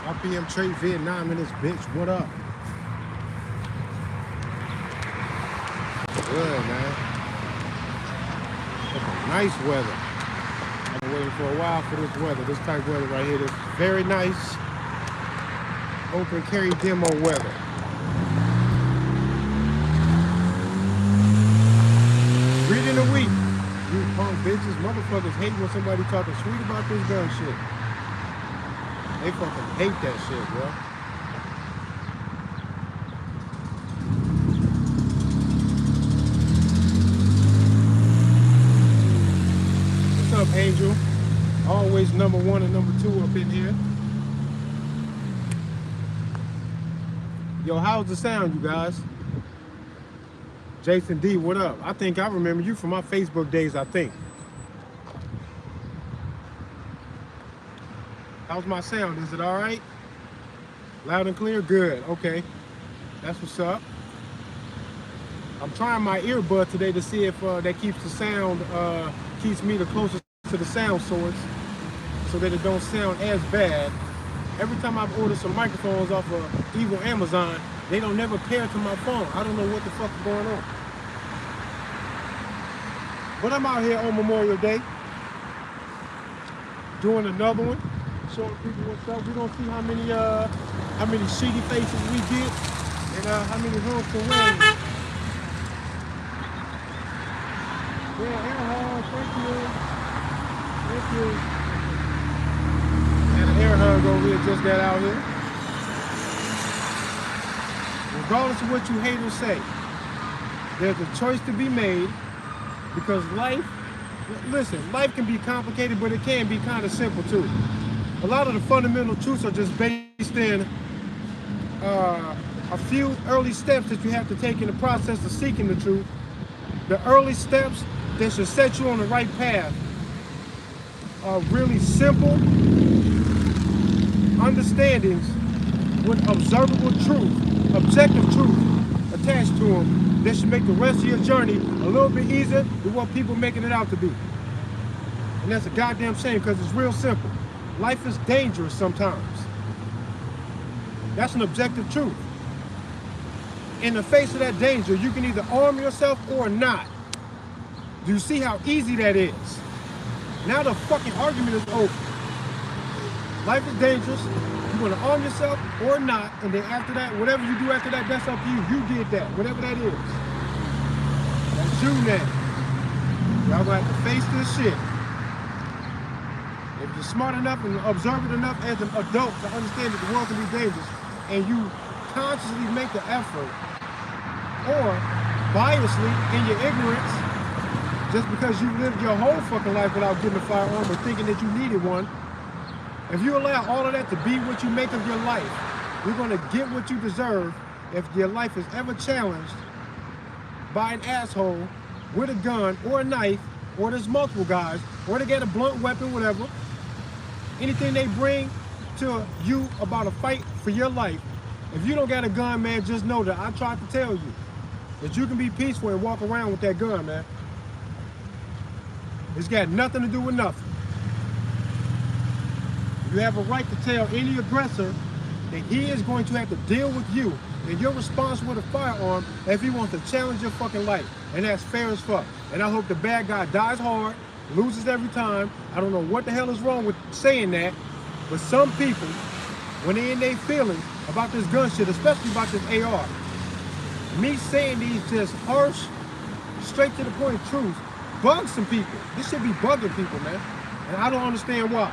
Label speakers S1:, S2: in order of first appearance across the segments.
S1: RPM Trade Vietnam in this bitch. What up? Good, man. Nice weather. I've been waiting for a while for this weather. This type of weather right here. This very nice open carry demo weather. Reading the week. You punk bitches, motherfuckers hate when somebody talking sweet about this gun shit. They fucking hate that shit, bro. What's up, Angel? Always number one and number two up in here. Yo, how's the sound, you guys? Jason D, what up? I think I remember you from my Facebook days, I think. How's my sound? Is it all right? Loud and clear? Good. Okay. That's what's up. I'm trying my earbud today to see if that keeps the sound, keeps me the closest to the sound source so that it don't sound as bad. Every time I've ordered some microphones off of evil Amazon, they don't never pair to my phone. I don't know what the fuck is going on. But I'm out here on Memorial Day doing another one. Showing people what's up. We're gonna see how many shitty faces we get and how many homes can win. Yeah, air hug, thank you. Thank you. And an air hug over here just got out here. Regardless of what you hate or say, there's a choice to be made because life, listen, life can be complicated, but it can be kind of simple too. A lot of the fundamental truths are just based in a few early steps that you have to take in the process of seeking the truth. The early steps that should set you on the right path are really simple understandings with observable truth, objective truth attached to them that should make the rest of your journey a little bit easier than what people making it out to be. And that's a goddamn shame because it's real simple. Life is dangerous sometimes. That's an objective truth. In the face of that danger, you can either arm yourself or not. Do you see how easy that is? Now the fucking argument is over. Life is dangerous. You want to arm yourself or not, and then after that, whatever you do after that, that's up to you. You did that, whatever that is. That's you now. Y'all gonna have to face this shit. If you're smart enough and observant enough as an adult to understand that the world can be dangerous, and you consciously make the effort, or biasly in your ignorance, just because you lived your whole fucking life without getting a firearm or thinking that you needed one, if you allow all of that to be what you make of your life, you're gonna get what you deserve if your life is ever challenged by an asshole with a gun or a knife, or there's multiple guys, or they get a blunt weapon, whatever. Anything they bring to you about a fight for your life, if you don't got a gun, man, just know that I tried to tell you that you can be peaceful and walk around with that gun, man. It's got nothing to do with nothing. You have a right to tell any aggressor that he is going to have to deal with you and your response with a firearm if he wants to challenge your fucking life. And that's fair as fuck. And I hope the bad guy dies hard, loses every time. I don't know what the hell is wrong with saying that, but some people, when they're in their feelings about this gun shit, especially about this AR, me saying these just harsh, straight to the point truths, bugs some people. This should be bugging people, man. And I don't understand why.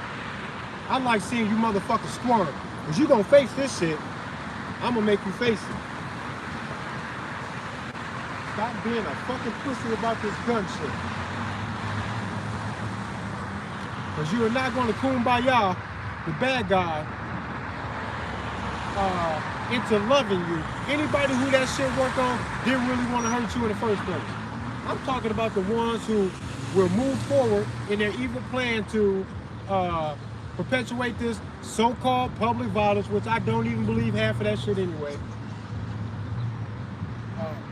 S1: I like seeing you motherfuckers squirm. Cause you gonna face this shit, I'm gonna make you face it. Stop being a fucking pussy about this gun shit. Cause you are not gonna kumbaya the bad guy into loving you. Anybody who that shit worked on didn't really want to hurt you in the first place. I'm talking about the ones who will move forward in their evil plan to perpetuate this so-called public violence, which I don't even believe half of that shit anyway.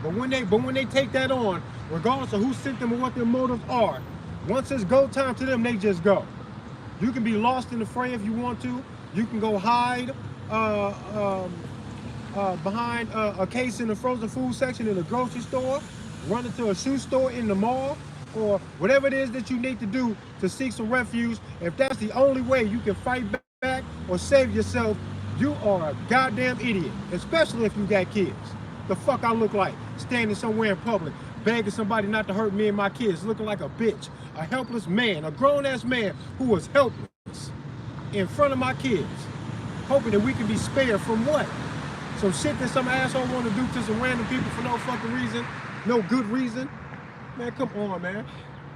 S1: But when they take that on, regardless of who sent them or what their motives are, once it's go time to them, they just go. You can be lost in the fray if you want to. You can go hide behind a case in the frozen food section in the grocery store, run into a shoe store in the mall, or whatever it is that you need to do to seek some refuge. If that's the only way you can fight back or save yourself, you are a goddamn idiot, especially if you got kids. The fuck I look like standing somewhere in public, begging somebody not to hurt me and my kids, looking like a bitch, a helpless man, a grown-ass man who was helpless in front of my kids, hoping that we can be spared from what? Some shit that some asshole want to do to some random people for no fucking reason, no good reason. Man, come on, man.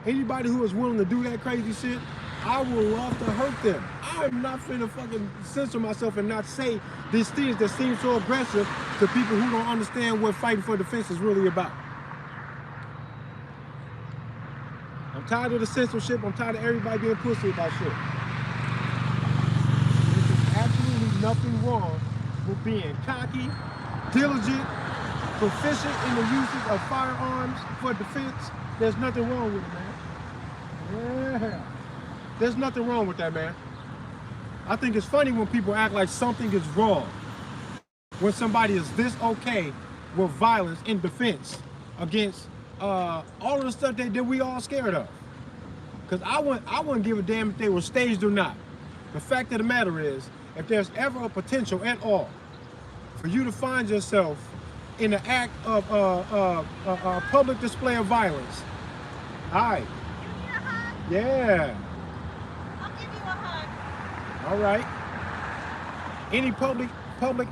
S1: Anybody who is willing to do that crazy shit, I would love to hurt them. I'm not finna fucking censor myself and not say these things that seem so aggressive to people who don't understand what fighting for defense is really about. I'm tired of the censorship. I'm tired of everybody being pussy about shit. There's absolutely nothing wrong with being cocky, diligent, proficient in the usage of firearms for defense. There's nothing wrong with it, man. Yeah. There's nothing wrong with that, man. I think it's funny when people act like something is wrong when somebody is this okay with violence in defense against all of the stuff that we all scared of. Because I wouldn't give a damn if they were staged or not. The fact of the matter is, if there's ever a potential at all for you to find yourself in the act of a public display of violence, hi.
S2: Give me a hug.
S1: Yeah.
S2: I'll give you a hug.
S1: All right. Any public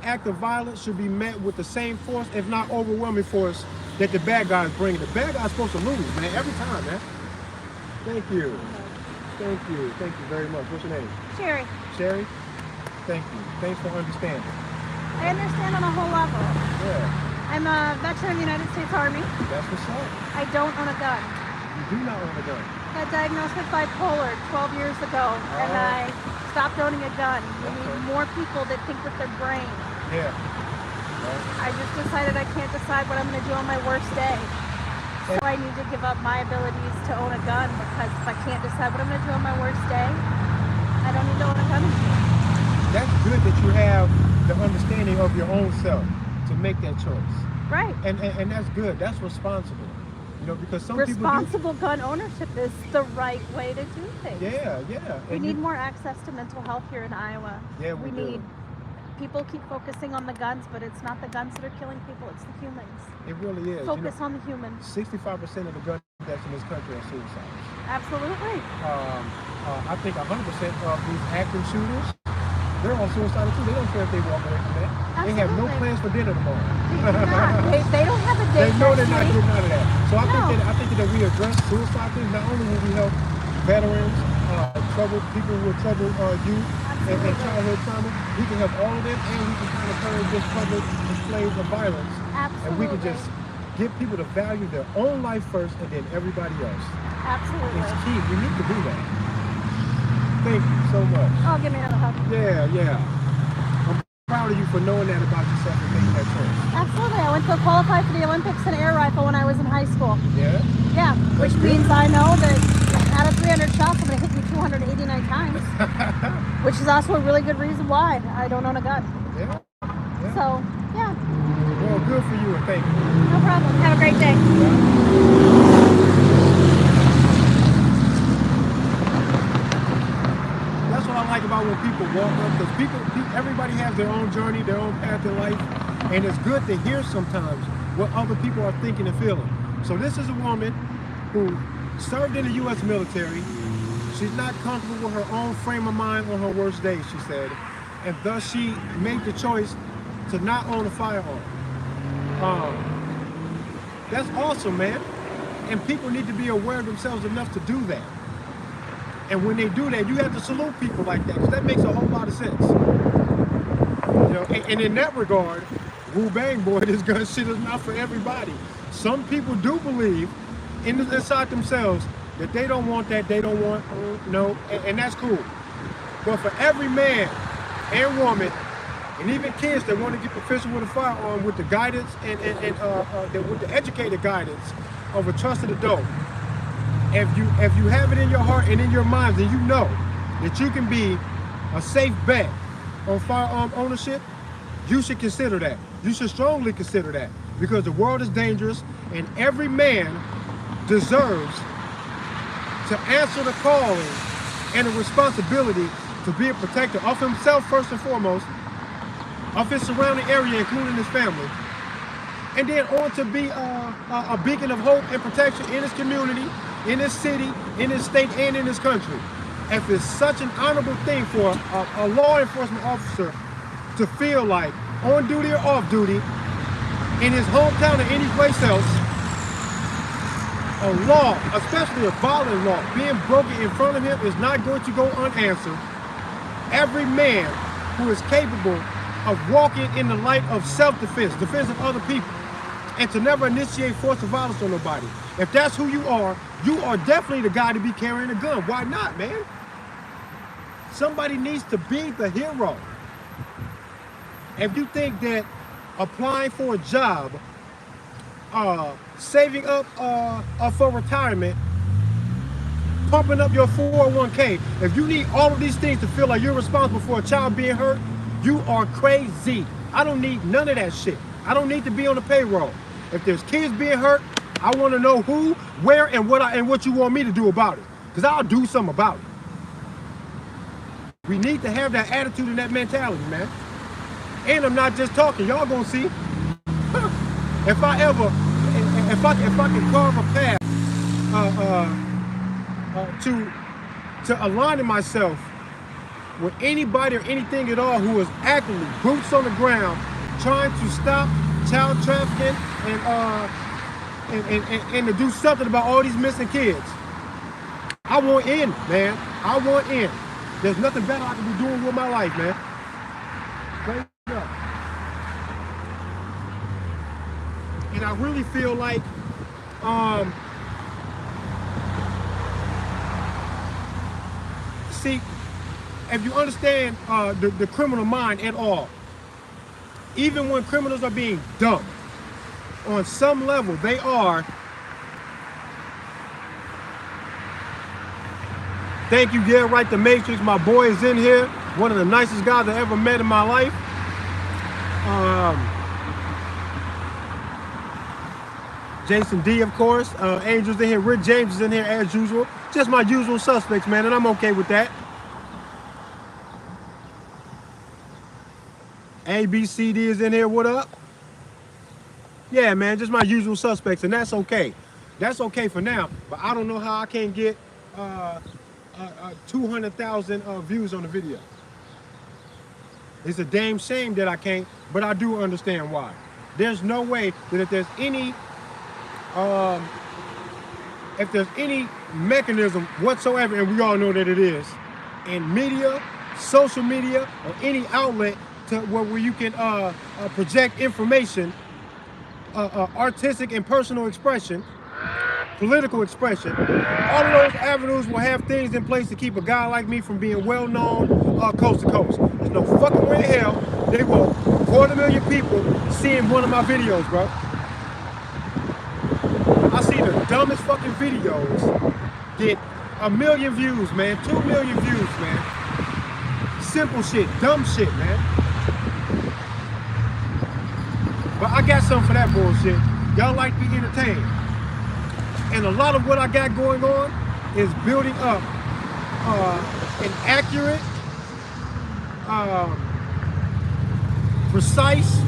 S1: act of violence should be met with the same force, if not overwhelming force, that the bad guys bring. The bad guy's supposed to lose, man, every time, man. Thank you. Thank you. Thank you very much. What's your name?
S2: Sherry,
S1: Sherry? Thank you. Thanks for understanding.
S2: I understand on a whole level.
S1: Yeah.
S2: I'm a veteran of the United States Army.
S1: That's what's up.
S2: I don't own a gun.
S1: You do not own a gun.
S2: Got diagnosed with bipolar 12 years ago, and I stopped owning a gun. We need more people that think with their brain.
S1: Yeah. Right.
S2: I just decided I can't decide what I'm going to do on my worst day. So I need to give up my abilities to own a gun, because if I can't decide what I'm going to do on my worst day, I don't need to own a gun anymore.
S1: That's good that you have the understanding of your own self to make that choice.
S2: Right.
S1: And that's good. That's responsible. You know, because some
S2: Responsible gun ownership is the right way to do things.
S1: Yeah, yeah.
S2: We need more access to mental health here in Iowa.
S1: Yeah, we do.
S2: need. People keep focusing on the guns, but it's not the guns that are killing people, it's the humans.
S1: It really is.
S2: Focus on the humans.
S1: 65% of the gun deaths in this country are suicides.
S2: Absolutely.
S1: I think 100% of these active shooters, they're all suicidal too. They don't care if they walk away from that.
S2: Absolutely.
S1: They have no plans for dinner tomorrow.
S2: They do not. They don't have a date.
S1: They know they're not
S2: next week.
S1: getting out of that. So I
S2: No.
S1: think that we address suicide things. Not only will we help veterans, troubled people with troubled youth and childhood trauma, we can help all of them, and we can kind of turn this public displays of violence.
S2: Absolutely.
S1: And we can just get people to value their own life first and then everybody else.
S2: Absolutely.
S1: It's key. We need to do that. Thank you so much.
S2: Oh, give me another hug.
S1: Yeah. I'm proud of you for knowing that about yourself and making that choice.
S2: Absolutely. I went to qualify for the Olympics in air rifle when I was in high school.
S1: Yeah?
S2: Yeah, which
S1: good.
S2: means I know that out of 300 shots, I'm going to hit you 289 times. Which is also a really good reason why I don't own a gun.
S1: Yeah.
S2: So, yeah,
S1: Well, good for you and thank you.
S2: no problem. Have a great day.
S1: That's what I like about when people walk up, because everybody has their own journey, their own path in life, and it's good to hear sometimes what other people are thinking and feeling. So this is a woman who served in the U.S. military. She's not comfortable with her own frame of mind on her worst days, she said, and thus she made the choice to not own a firearm. That's awesome, man. And people need to be aware of themselves enough to do that. And when they do that, you have to salute people like that, because that makes a whole lot of sense. You know, and in that regard, Wu Bang Boy, this gun shit is not for everybody. Some people do believe inside themselves that they don't want that, they don't want, no, and that's cool. But for every man and woman, and even kids that want to get proficient with a firearm with the guidance and with the educated guidance of a trusted adult, if you have it in your heart and in your mind, then you know that you can be a safe bet on firearm ownership, you should consider that. You should strongly consider that, because the world is dangerous and every man deserves to answer the calling and the responsibility to be a protector of himself first and foremost, of his surrounding area, including his family, and then on to be a beacon of hope and protection in his community, in his city, in his state, and in his country. If it's such an honorable thing for a law enforcement officer to feel like, on duty or off duty, in his hometown or any place else, a law, especially a violent law, being broken in front of him is not going to go unanswered. Every man who is capable of walking in the light of self-defense, defense of other people, and to never initiate force or violence on nobody. If that's who you are definitely the guy to be carrying a gun. Why not, man? Somebody needs to be the hero. If you think that applying for a job, saving up for retirement, pumping up your 401k, if you need all of these things to feel like you're responsible for a child being hurt, you are crazy. I don't need none of that shit. I don't need to be on the payroll. If there's kids being hurt, I want to know who, where, and what you want me to do about it, because I'll do something about it. We need to have that attitude and that mentality, man. And I'm not just talking. Y'all gonna see. If I can carve a path to aligning myself with anybody or anything at all who is actively boots on the ground trying to stop child trafficking and to do something about all these missing kids, I want in, man. I want in. There's nothing better I can be doing with my life, man. Straight up. And I really feel like see, if you understand the criminal mind at all, even when criminals are being dumped, on some level they are. Thank you, Gary Wright, the Matrix. My boy is in here. One of the nicest guys I ever met in my life. Jason D, of course. Angel's in here. Rick James is in here as usual. Just my usual suspects, man, and I'm okay with that. ABCD is in here. What up? Yeah, man, just my usual suspects, and that's okay. That's okay for now, but I don't know how I can't get 200,000 views on the video. It's a damn shame that I can't, but I do understand why. There's no way that if there's any mechanism whatsoever, and we all know that it is, in media, social media, or any outlet to where you can project information, artistic and personal expression, political expression, all of those avenues will have things in place to keep a guy like me from being well known coast to coast. There's no fucking way in hell they will 250,000 people seeing one of my videos, bro. I see the dumbest fucking videos get 1 million views, man, 2 million views, man. Simple shit, dumb shit, man. But I got something for that bullshit. Y'all like to be entertained. And a lot of what I got going on is building up an accurate, precise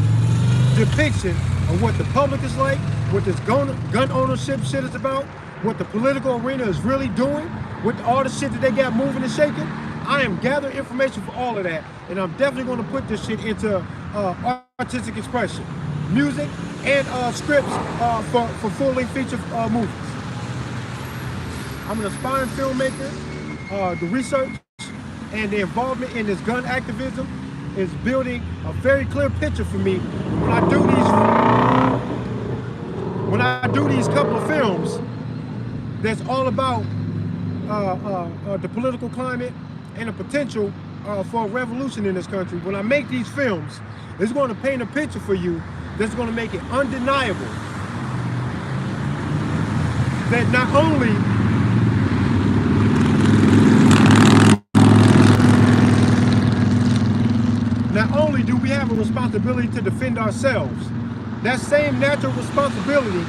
S1: depiction of what the public is like, what this gun ownership shit is about, what the political arena is really doing, with all the shit that they got moving and shaking. I am gathering information for all of that, and I'm definitely going to put this shit into artistic expression, music, and scripts for full-length feature movies. I'm an aspiring filmmaker. The research and the involvement in this gun activism is building a very clear picture for me when I do these couple of films that's all about the political climate and the potential for a revolution in this country. When I make these films, it's going to paint a picture for you that's going to make it undeniable that not only not only do we have a responsibility to defend ourselves, that same natural responsibility,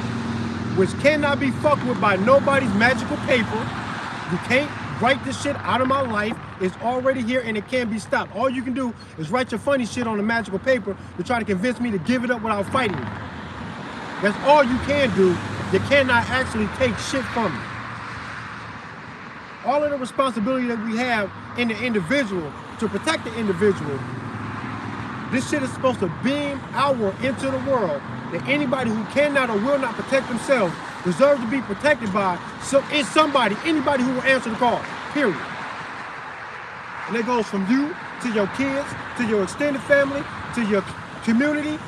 S1: which cannot be fucked with by nobody's magical paper, you can't write this shit out of my life, it's already here and it can't be stopped. All you can do is write your funny shit on a magical paper to try to convince me to give it up without fighting you. That's all you can do. You cannot actually take shit from me. All of the responsibility that we have in the individual to protect the individual, this shit is supposed to beam outward into the world that anybody who cannot or will not protect themselves deserves to be protected by anybody who will answer the call, period. And it goes from you to your kids, to your extended family, to your community,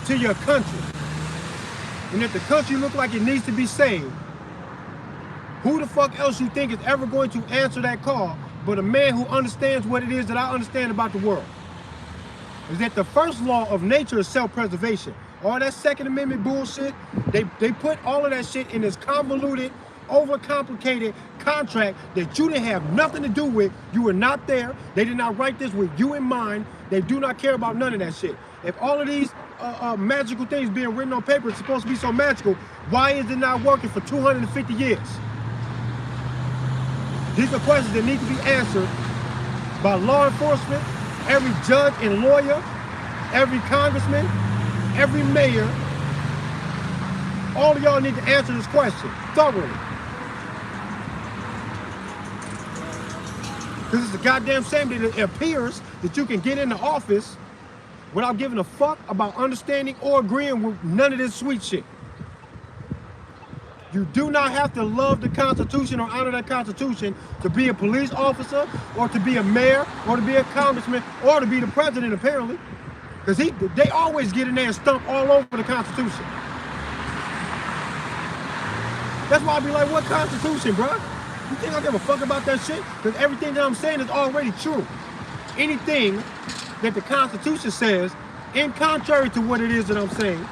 S1: to your country. And if the country looks like it needs to be saved, who the fuck else you think is ever going to answer that call but a man who understands what it is that I understand about the world? Is that the first law of nature is self-preservation. All that Second Amendment bullshit, they put all of that shit in this convoluted, overcomplicated contract that you didn't have nothing to do with. You were not there. They did not write this with you in mind. They do not care about none of that shit. If all of these magical things being written on paper is supposed to be so magical, why is it not working for 250 years? These are questions that need to be answered by law enforcement, every judge and lawyer, every congressman, every mayor. All of y'all need to answer this question thoroughly. Because it's a goddamn shame that it appears that you can get into office without giving a fuck about understanding or agreeing with none of this sweet shit. You do not have to love the Constitution or honor that Constitution to be a police officer or to be a mayor or to be a congressman or to be the president, apparently. Because they always get in there and stump all over the Constitution. That's why I be like, what Constitution, bro? You think I give a fuck about that shit? Because everything that I'm saying is already true. Anything that the Constitution says, in contrary to what it is that I'm saying,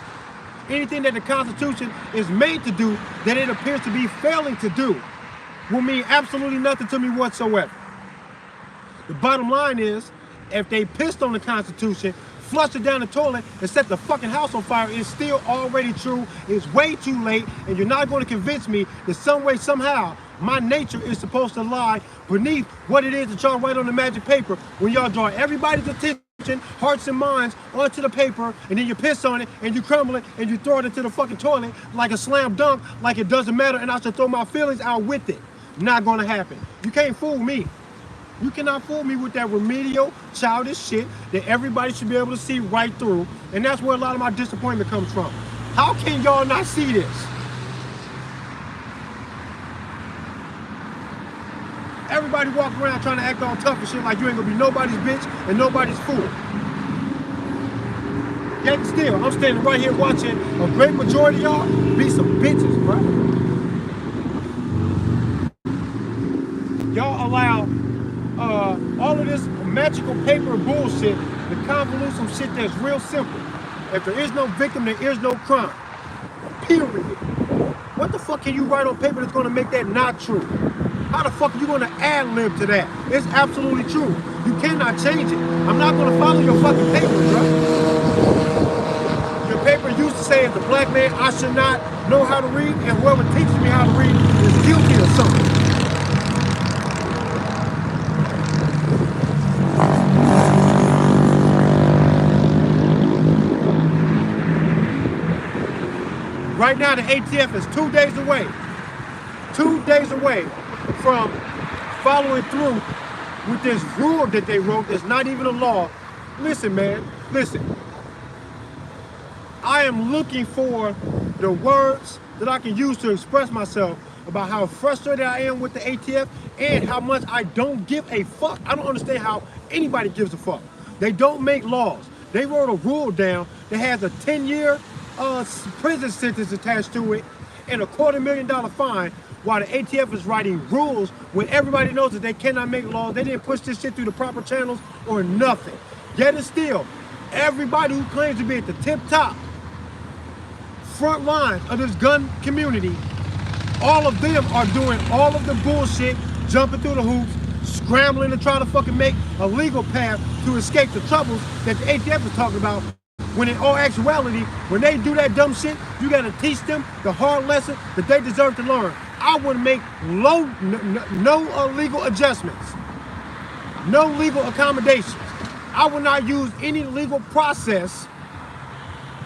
S1: anything that the Constitution is made to do that it appears to be failing to do will mean absolutely nothing to me whatsoever. The bottom line is, if they pissed on the Constitution, flushed it down the toilet, and set the fucking house on fire, it's still already true. It's way too late, and you're not going to convince me that some way, somehow, my nature is supposed to lie beneath what it is that y'all write on the magic paper when y'all draw everybody's attention, hearts and minds onto the paper, and then you piss on it and you crumble it and you throw it into the fucking toilet like a slam dunk, like it doesn't matter, and I should throw my feelings out with it. Not gonna happen. You can't fool me. You cannot fool me with that remedial, childish shit that everybody should be able to see right through, and that's where a lot of my disappointment comes from. How can y'all not see this? Everybody walk around trying to act all tough and shit like you ain't gonna be nobody's bitch and nobody's fool. Yet still, I'm standing right here watching a great majority of y'all be some bitches, bro. Y'all allow all of this magical paper bullshit to convolute some shit that's real simple. If there is no victim, there is no crime. Period. What the fuck can you write on paper that's gonna make that not true? How the fuck are you gonna ad-lib to that? It's absolutely true. You cannot change it. I'm not gonna follow your fucking paper, bro. Your paper used to say as a black man, I should not know how to read, and whoever teaches me how to read is guilty of something. Right now, the ATF is 2 days away. 2 days away from following through with this rule that they wrote that's not even a law. Listen, man, listen. I am looking for the words that I can use to express myself about how frustrated I am with the ATF and how much I don't give a fuck. I don't understand how anybody gives a fuck. They don't make laws. They wrote a rule down that has a 10-year prison sentence attached to it and a $250,000 fine, while the ATF is writing rules when everybody knows that they cannot make laws. They didn't push this shit through the proper channels or nothing. Yet and still, everybody who claims to be at the tip-top front lines of this gun community, all of them are doing all of the bullshit, jumping through the hoops, scrambling to try to fucking make a legal path to escape the troubles that the ATF is talking about. When in all actuality, when they do that dumb shit, you gotta teach them the hard lesson that they deserve to learn. I would make no legal adjustments, no legal accommodations. I would not use any legal process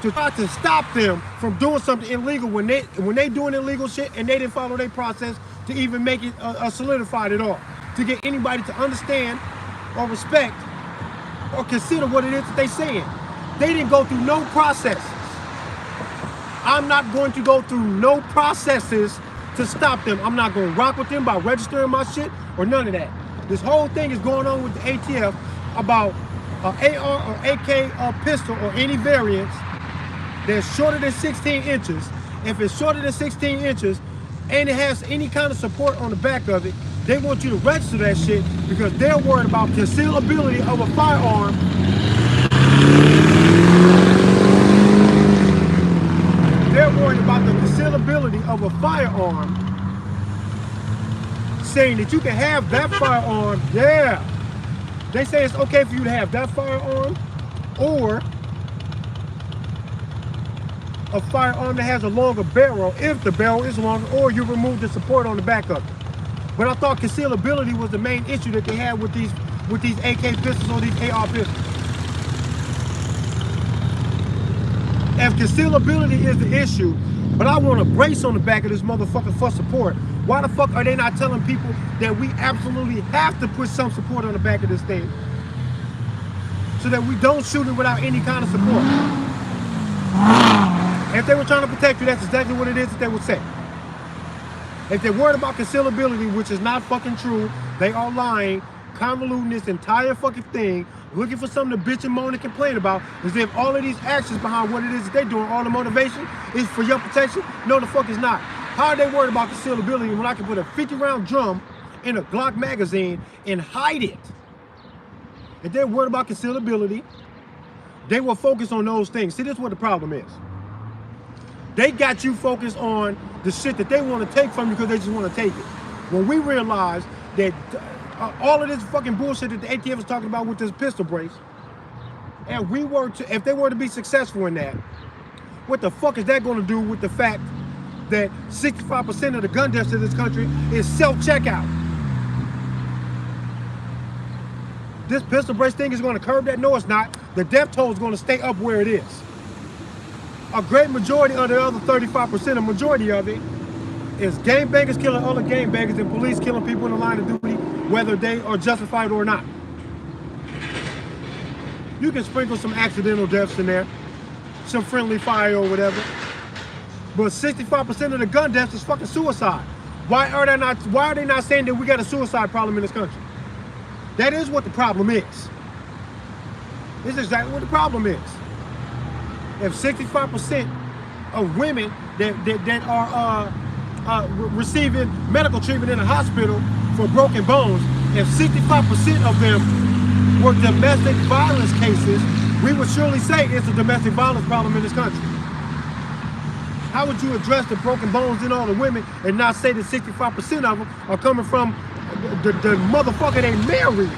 S1: to try to stop them from doing something illegal when they doing illegal shit and they didn't follow their process to even make it solidified at all, to get anybody to understand or respect or consider what it is that they saying. They didn't go through no processes. I'm not going to go through no processes to stop them. I'm not going to rock with them by registering my shit or none of that. This whole thing is going on with the ATF about an AR or AK pistol or any variants that's shorter than 16 inches. If it's shorter than 16 inches and it has any kind of support on the back of it, they want you to register that shit because they're worried about concealability of a firearm. They're worried about the concealability of a firearm, saying that you can have that firearm, yeah. They say it's okay for you to have that firearm or a firearm that has a longer barrel if the barrel is longer, or you remove the support on the back of it. But I thought concealability was the main issue that they had with these AK pistols or these AR pistols. If concealability is the issue, but I want a brace on the back of this motherfucker for support, why the fuck are they not telling people that we absolutely have to put some support on the back of this thing so that we don't shoot it without any kind of support? If they were trying to protect you, that's exactly what it is that they would say. If they're worried about concealability, which is not fucking true, they are lying, convoluting this entire fucking thing, looking for something to bitch and moan and complain about, as if all of these actions behind what it is that they're doing, all the motivation is for your protection. No, the fuck is not. How are they worried about concealability when I can put a 50-round drum in a Glock magazine and hide it? If they're worried about concealability, they will focus on those things. See, this is what the problem is. They got you focused on the shit that they want to take from you because they just want to take it. When we realize that all of this fucking bullshit that the ATF is talking about with this pistol brace, and if they were to be successful in that, what the fuck is that going to do with the fact that 65% of the gun deaths in this country is self-checkout? This pistol brace thing is going to curb that? No, it's not. The death toll is going to stay up where it is. A great majority of the other 35%, a majority of it, is gangbangers killing other gangbangers and police killing people in the line of duty, whether they are justified or not. You can sprinkle some accidental deaths in there, some friendly fire or whatever, but 65% of the gun deaths is fucking suicide. Why are they not saying that we got a suicide problem in this country? That is what the problem is. This is exactly what the problem is. If 65% of women that are receiving medical treatment in a hospital for broken bones, if 65% of them were domestic violence cases, we would surely say it's a domestic violence problem in this country. How would you address the broken bones in all the women and not say that 65% of them are coming from the motherfucker they married?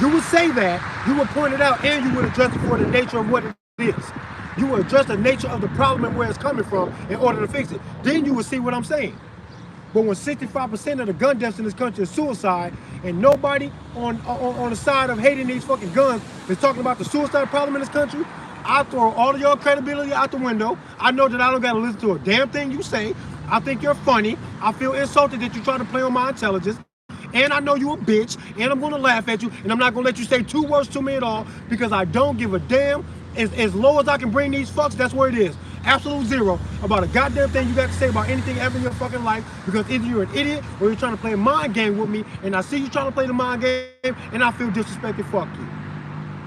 S1: You would say that, you would point it out, and you would address it for the nature of what it is. You would address the nature of the problem and where it's coming from in order to fix it. Then you would see what I'm saying. But when 65% of the gun deaths in this country is suicide, and nobody on the side of hating these fucking guns is talking about the suicide problem in this country, I throw all of your credibility out the window. I know that I don't gotta listen to a damn thing you say. I think you're funny. I feel insulted that you try to play on my intelligence. And I know you a bitch, and I'm gonna laugh at you, and I'm not gonna let you say two words to me at all, because I don't give a damn. As low as I can bring these fucks, that's where it is. Absolute zero about a goddamn thing you got to say about anything ever in your fucking life, because either you're an idiot or you're trying to play a mind game with me, and I see you trying to play the mind game, and I feel disrespected. Fuck you.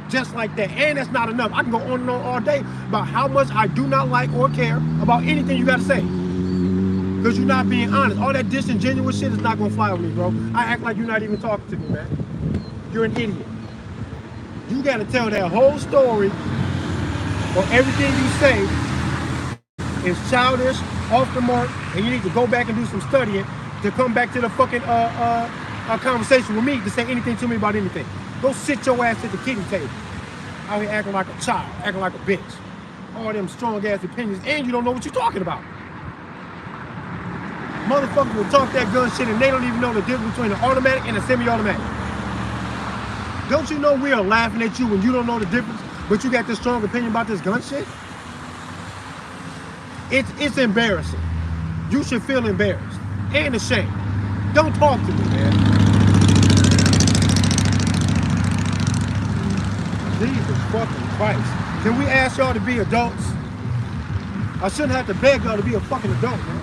S1: Just like that. And that's not enough. I can go on and on all day about how much I do not like or care about anything you got to say, because you're not being honest. All that disingenuous shit is not going to fly with me, bro. I act like you're not even talking to me, man. You're an idiot. You got to tell that whole story, or everything you say is childish, off the mark, and you need to go back and do some studying to come back to the fucking a conversation with me to say anything to me about anything. Go sit your ass at the kiddie table. Out here acting like a child, acting like a bitch. All them strong ass opinions, and you don't know what you're talking about. Motherfuckers will talk that gun shit and they don't even know the difference between an automatic and a semi-automatic. Don't you know we are laughing at you when you don't know the difference, but you got this strong opinion about this gun shit? It's embarrassing. You should feel embarrassed and ashamed. Don't talk to me, man. Jesus fucking Christ. Can we ask y'all to be adults? I shouldn't have to beg y'all to be a fucking adult, man.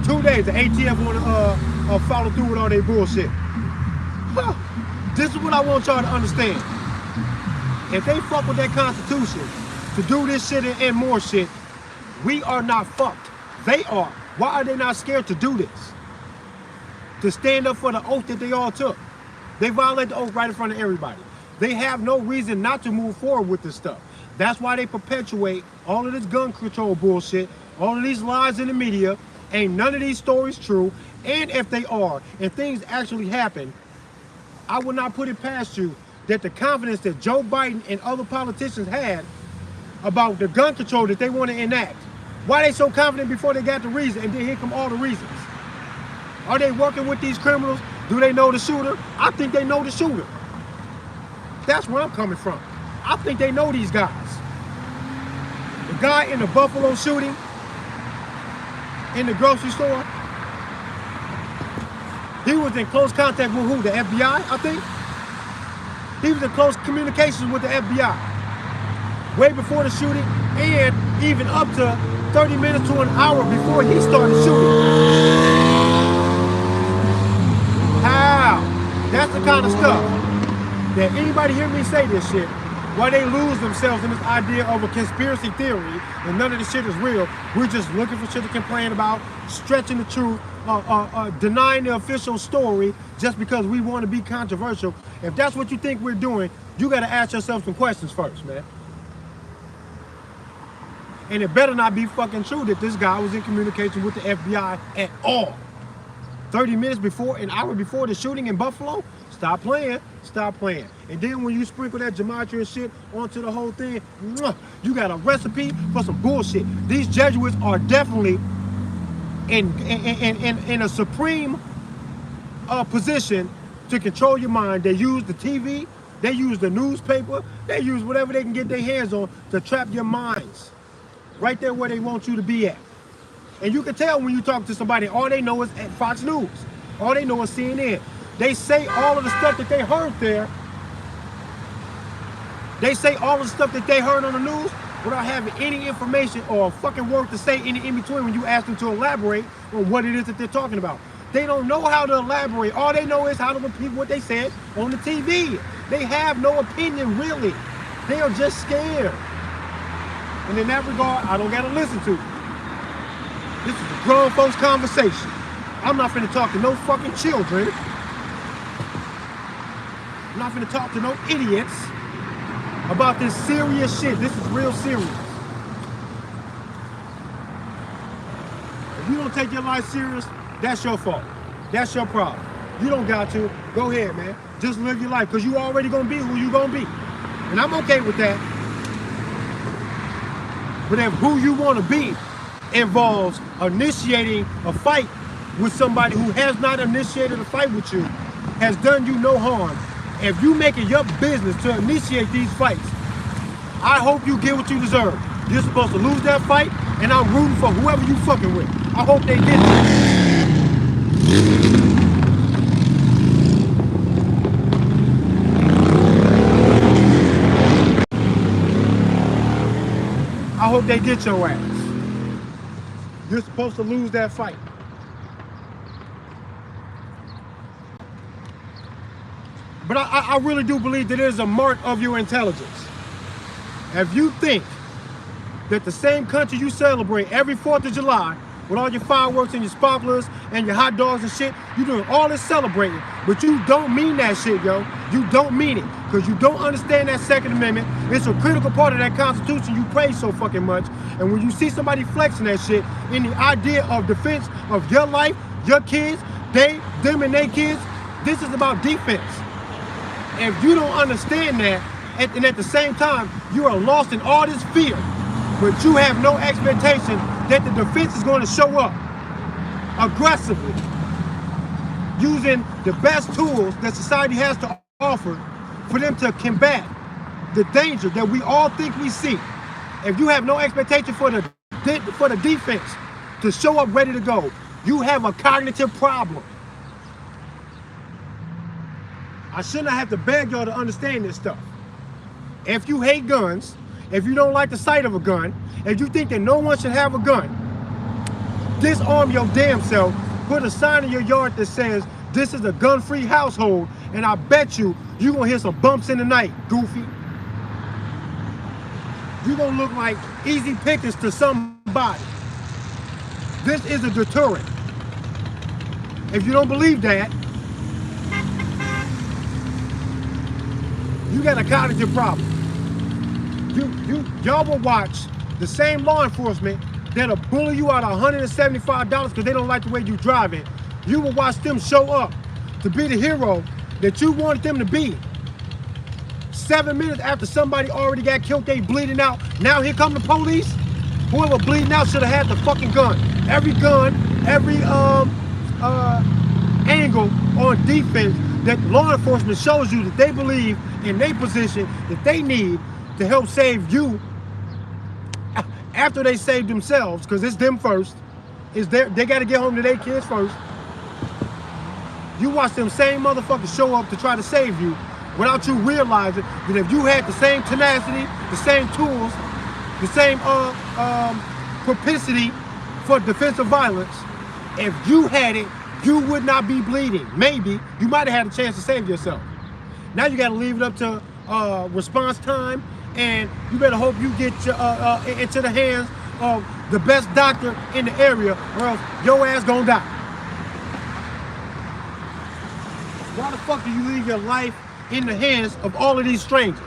S1: 2 days, the ATF want to follow through with all their bullshit. Well, this is what I want y'all to understand. If they fuck with that Constitution to do this shit and more shit, we are not fucked. They are. Why are they not scared to do this? To stand up for the oath that they all took. They violate the oath right in front of everybody. They have no reason not to move forward with this stuff. That's why they perpetuate all of this gun control bullshit, all of these lies in the media. Ain't none of these stories true. And if they are, and things actually happen, I would not put it past you that the confidence that Joe Biden and other politicians had about the gun control that they want to enact. Why they so confident before they got the reason, and then here come all the reasons? Are they working with these criminals? Do they know the shooter? I think they know the shooter. That's where I'm coming from. I think they know these guys. The guy in the Buffalo shooting, in the grocery store, he was in close contact with who? The FBI, I think? He was in close communications with the FBI. Way before the shooting, and even up to 30 minutes to an hour before he started shooting. How? That's the kind of stuff that anybody hear me say this shit, why they lose themselves in this idea of a conspiracy theory and none of this shit is real. We're just looking for shit to complain about, stretching the truth, denying the official story just because we want to be controversial. If that's what you think we're doing, you got to ask yourself some questions first, man. And it better not be fucking true that this guy was in communication with the FBI at all. 30 minutes before, an hour before the shooting in Buffalo? Stop playing. Stop playing. And then when you sprinkle that gematria shit onto the whole thing, you got a recipe for some bullshit. These Jesuits are definitely in a supreme position to control your mind. They use the TV, they use the newspaper, they use whatever they can get their hands on to trap your minds. Right there where they want you to be at. And you can tell when you talk to somebody, all they know is Fox News. All they know is CNN. They say all of the stuff that they heard there. They say all of the stuff that they heard on the news without having any information or a fucking word to say in between when you ask them to elaborate on what it is that they're talking about. They don't know how to elaborate. All they know is how to repeat what they said on the TV. They have no opinion, really. They are just scared. And in that regard, I don't gotta listen to it. This is a grown folks conversation. I'm not finna talk to no fucking children. I'm not finna talk to no idiots about this serious shit. This is real serious. If you don't take your life serious, that's your fault. That's your problem. You don't got to. Go ahead, man. Just live your life, because you already gonna be who you gonna be. And I'm okay with that. But if who you want to be involves initiating a fight with somebody who has not initiated a fight with you, has done you no harm, if you make it your business to initiate these fights, I hope you get what you deserve. You're supposed to lose that fight, and I'm rooting for whoever you fucking with. I hope they get it. I hope they get your ass. You're supposed to lose that fight. But I really do believe that it is a mark of your intelligence. If you think that the same country you celebrate every 4th of July with all your fireworks and your sparklers and your hot dogs and shit, you doing all this celebrating, but you don't mean that shit, yo. You don't mean it. because you don't understand that Second Amendment. It's a critical part of that Constitution you praise so fucking much. And when you see somebody flexing that shit in the idea of defense of your life, your kids, them and their kids, this is about defense. And if you don't understand that, and at the same time, you are lost in all this fear, but you have no expectation that the defense is going to show up aggressively, using the best tools that society has to offer for them to combat the danger that we all think we see. If you have no expectation for the defense to show up ready to go, you have a cognitive problem. I shouldn't have to beg y'all to understand this stuff. If you hate guns, if you don't like the sight of a gun, if you think that no one should have a gun, disarm your damn self. Put a sign in your yard that says, this is a gun-free household, and I bet you're gonna hear some bumps in the night, goofy. You're gonna look like easy pickings to somebody. This is a deterrent. If you don't believe that, you got a cognitive problem. Y'all will watch the same law enforcement that'll bully you out of $175 because they don't like the way you driving. You will watch them show up to be the hero that you wanted them to be. 7 minutes after somebody already got killed, they bleeding out. Now here come the police. Whoever bleeding out should have had the fucking gun. Every gun, every angle on defense that law enforcement shows you that they believe in their position that they need to help save you after they save themselves, because it's them first. They got to get home to their kids first. You watch them same motherfuckers show up to try to save you without you realizing that if you had the same tenacity, the same tools, the same propensity for defensive violence, if you had it, you would not be bleeding. Maybe you might have had a chance to save yourself. Now you got to leave it up to response time, and you better hope you get into the hands of the best doctor in the area, or else your ass gonna die. Why the fuck do you leave your life in the hands of all of these strangers?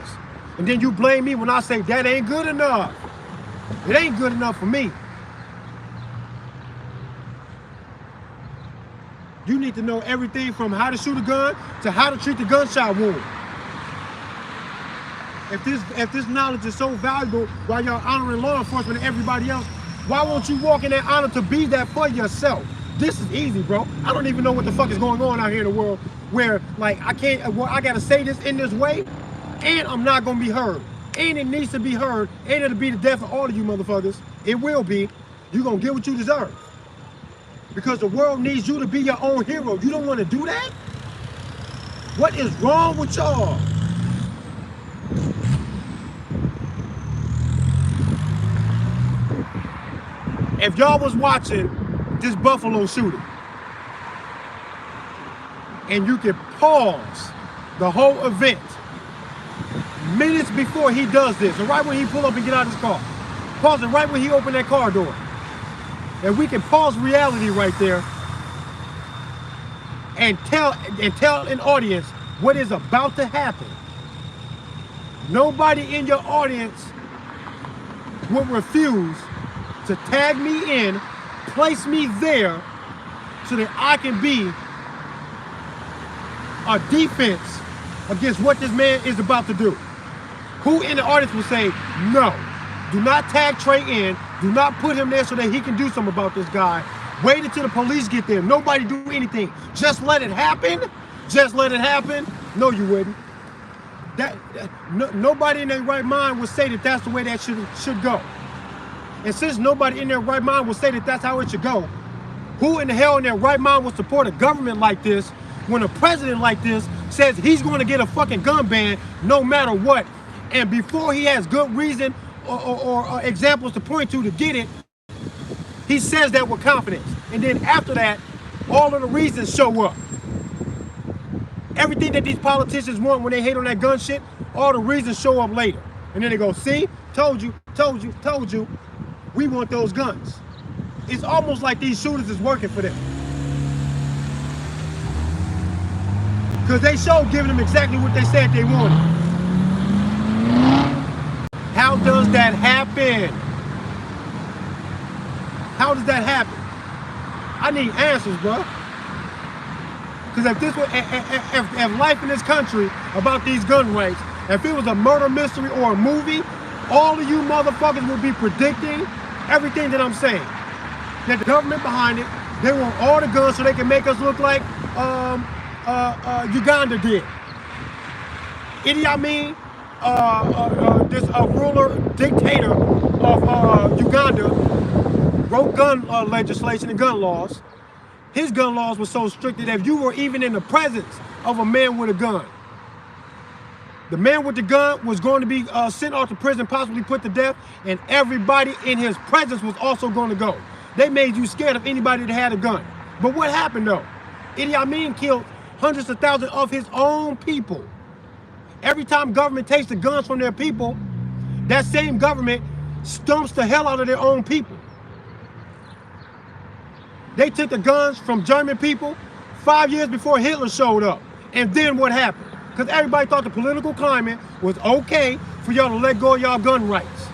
S1: And then you blame me when I say that ain't good enough. It ain't good enough for me. You need to know everything from how to shoot a gun to how to treat the gunshot wound. If this knowledge is so valuable while y'all honoring law enforcement and everybody else, why won't you walk in that honor to be that for yourself? This is easy, bro. I don't even know what the fuck is going on out here in the world where, like, I gotta say this in this way, and I'm not gonna be heard. And it needs to be heard, and it'll be the death of all of you motherfuckers. It will be. You're gonna get what you deserve. Because the world needs you to be your own hero. You don't want to do that? What is wrong with y'all? If y'all was watching this Buffalo shooting, and you could pause the whole event minutes before he does this, and right when he pull up and get out of his car, pause it right when he opened that car door, and we can pause reality right there and tell an audience what is about to happen. Nobody in your audience would refuse to tag me in, place me there, so that I can be a defense against what this man is about to do. Who in the audience will say, no, do not tag Trey in, do not put him there so that he can do something about this guy. Wait until the police get there. Nobody do anything. Just let it happen? Just let it happen? No, you wouldn't. Nobody in their right mind would say that that's the way that should go. And since nobody in their right mind will say that that's how it should go, who in the hell in their right mind will support a government like this when a president like this says he's going to get a fucking gun ban no matter what, and before he has good reason or examples to point to get it, he says that with confidence. And then after that, all of the reasons show up. Everything that these politicians want when they hate on that gun shit, all the reasons show up later. And then they go, see, told you, told you, told you, we want those guns. It's almost like these shooters is working for them. Because they showed giving them exactly what they said they wanted. How does that happen? How does that happen? I need answers, bro. Because if this was, if life in this country about these gun rights, if it was a murder mystery or a movie, all of you motherfuckers would be predicting everything that I'm saying. That the government behind it, they want all the guns so they can make us look like Uganda did. Idi Amin, this ruler, dictator of Uganda, wrote gun legislation and gun laws. His gun laws were so strict that if you were even in the presence of a man with a gun, the man with the gun was going to be sent off to prison, possibly put to death, and everybody in his presence was also going to go. They made you scared of anybody that had a gun. But what happened though? Idi Amin killed hundreds of thousands of his own people. Every time government takes the guns from their people, that same government stumps the hell out of their own people. They took the guns from German people 5 years before Hitler showed up. And then what happened? Because everybody thought the political climate was okay for y'all to let go of y'all gun rights.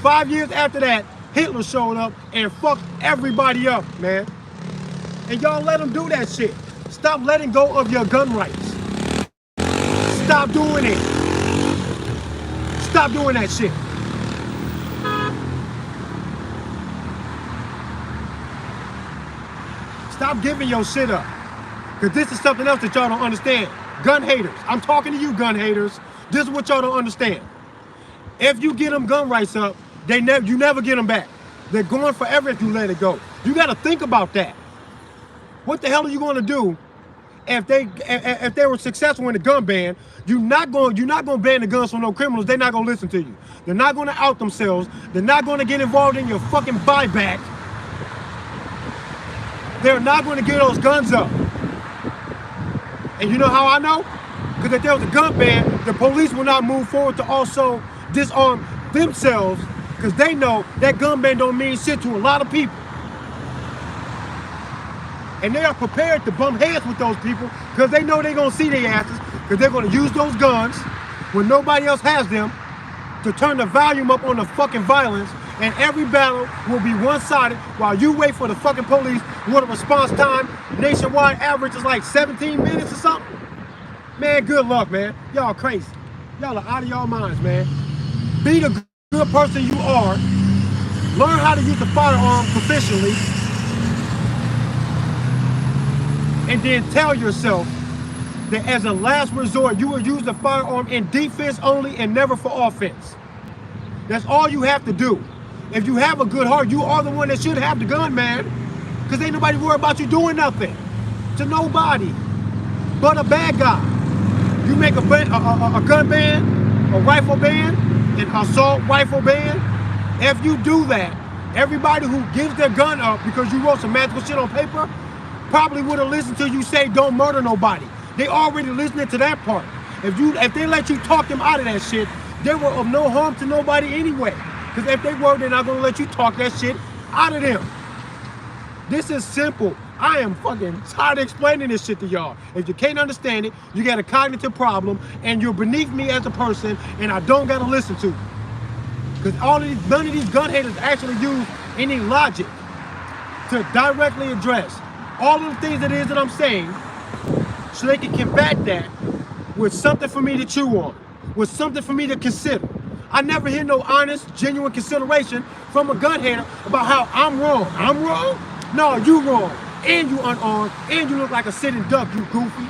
S1: 5 years after that, Hitler showed up and fucked everybody up, man. And y'all let him do that shit. Stop letting go of your gun rights. Stop doing it. Stop doing that shit. Stop giving your shit up. Because this is something else that y'all don't understand. Gun haters. I'm talking to you, gun haters. This is what y'all don't understand. If you get them gun rights up, you never get them back. They're gone forever if you let it go. You got to think about that. What the hell are you going to do if they were successful in the gun ban? You're not going to ban the guns from no criminals. They're not going to listen to you. They're not going to out themselves. They're not going to get involved in your fucking buyback. They're not going to get those guns up. And you know how I know? Because if there was a gun ban, the police will not move forward to also disarm themselves, because they know that gun ban don't mean shit to a lot of people. And they are prepared to bump heads with those people because they know they're going to see their asses, because they're going to use those guns when nobody else has them to turn the volume up on the fucking violence. And every battle will be one-sided while you wait for the fucking police with a response time nationwide average is like 17 minutes or something. Man, good luck, man. Y'all crazy. Y'all are out of y'all minds, man. Be the good person you are. Learn how to use the firearm proficiently. And then tell yourself that as a last resort, you will use the firearm in defense only and never for offense. That's all you have to do. If you have a good heart, you are the one that should have the gun, man. Because ain't nobody worried about you doing nothing to nobody but a bad guy. You make a gun ban, a rifle ban, an assault rifle ban. If you do that, everybody who gives their gun up because you wrote some magical shit on paper probably would have listened to you say don't murder nobody. They already listening to that part. If they let you talk them out of that shit, they were of no harm to nobody anyway. Because if they were, they're not gonna let you talk that shit out of them. This is simple. I am fucking tired of explaining this shit to y'all. If you can't understand it, you got a cognitive problem and you're beneath me as a person and I don't gotta listen to you. Because none of these gun haters actually use any logic to directly address all of the things it is that I'm saying so they can combat that with something for me to chew on, with something for me to consider. I never hear no honest, genuine consideration from a gun hater about how I'm wrong. I'm wrong? No, you wrong. And you unarmed, and you look like a sitting duck, you goofy.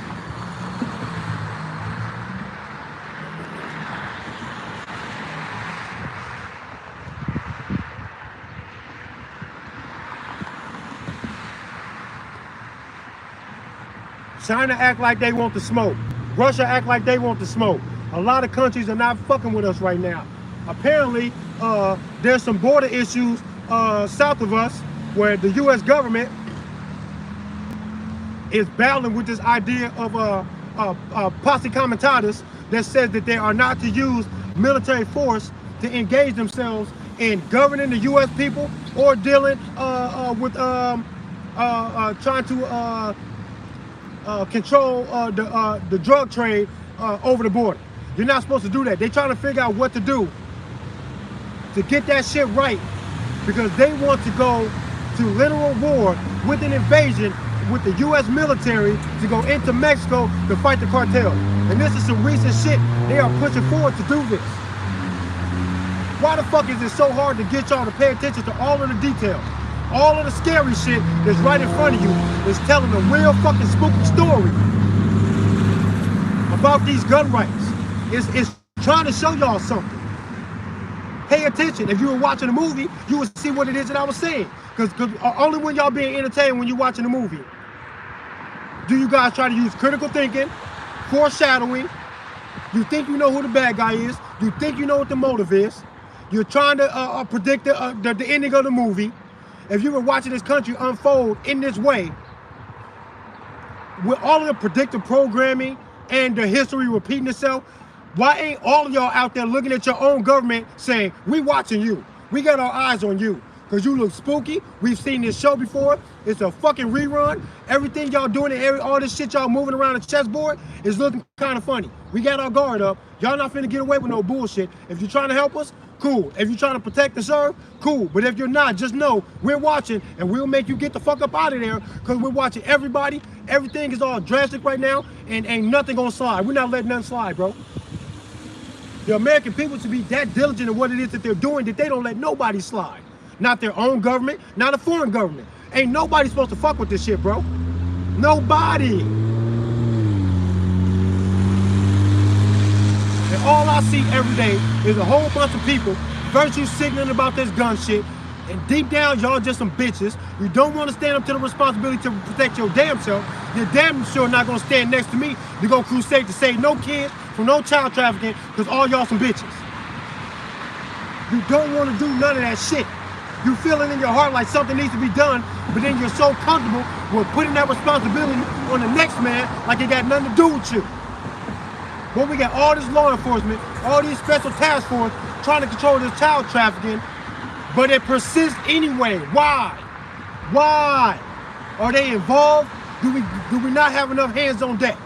S1: China act like they want the smoke. Russia act like they want the smoke. A lot of countries are not fucking with us right now. Apparently, there's some border issues south of us where the U.S. government is battling with this idea of posse comitatus that says that they are not to use military force to engage themselves in governing the U.S. people or dealing with trying to control the drug trade over the border. You're not supposed to do that. They're trying to figure out what to do to get that shit right, because they want to go to literal war with an invasion with the U.S. military to go into Mexico to fight the cartel. And this is some recent shit. They are pushing forward to do this. Why the fuck is it so hard to get y'all to pay attention to all of the details? All of the scary shit that's right in front of you is telling a real fucking spooky story about these gun rights. It's trying to show y'all something. Pay attention. If you were watching a movie, you would see what it is that I was saying. Because only when y'all being entertained when you're watching a movie do you guys try to use critical thinking, foreshadowing. You think you know who the bad guy is. You think you know what the motive is. You're trying to predict the ending of the movie. If you were watching this country unfold in this way, with all of the predictive programming and the history repeating itself, why ain't all of y'all out there looking at your own government saying, we watching you, we got our eyes on you, because you look spooky, we've seen this show before, it's a fucking rerun, everything y'all doing and all this shit y'all moving around the chessboard is looking kind of funny. We got our guard up, y'all not finna get away with no bullshit. If you're trying to help us, cool. If you're trying to protect the serve, cool. But if you're not, just know we're watching and we'll make you get the fuck up out of there, because we're watching everybody. Everything is all drastic right now and ain't nothing gonna slide. We're not letting nothing slide, bro. The American people should be that diligent in what it is that they're doing that they don't let nobody slide. Not their own government, not a foreign government. Ain't nobody supposed to fuck with this shit, bro. Nobody. And all I see every day is a whole bunch of people virtue signaling about this gun shit. And deep down, y'all just some bitches. You don't want to stand up to the responsibility to protect your damn self. You're damn sure not going to stand next to me to go crusade to save no kids from no child trafficking, because all y'all some bitches. You don't want to do none of that shit. You feel it in your heart like something needs to be done, but then you're so comfortable with putting that responsibility on the next man like it got nothing to do with you. But we got all this law enforcement, all these special task force trying to control this child trafficking, but it persists anyway. Why? Why? Are they involved? Do we not have enough hands on deck?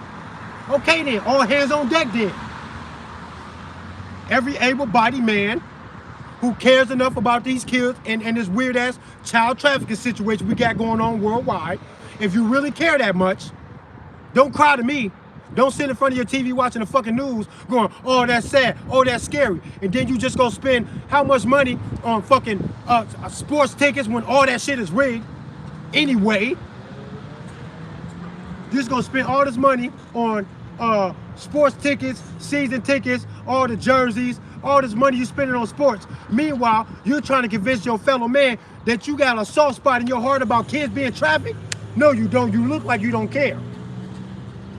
S1: Okay then, all hands on deck then. Every able-bodied man who cares enough about these kids and this weird-ass child trafficking situation we got going on worldwide, if you really care that much, don't cry to me. Don't sit in front of your TV watching the fucking news going, oh, that's sad, oh, that's scary. And then you just go spend how much money on fucking sports tickets when all that shit is rigged anyway. You're just gonna spend all this money on sports tickets, season tickets, all the jerseys, all this money you spending on sports. Meanwhile, you're trying to convince your fellow man that you got a soft spot in your heart about kids being trafficked. No, you don't. You look like you don't care.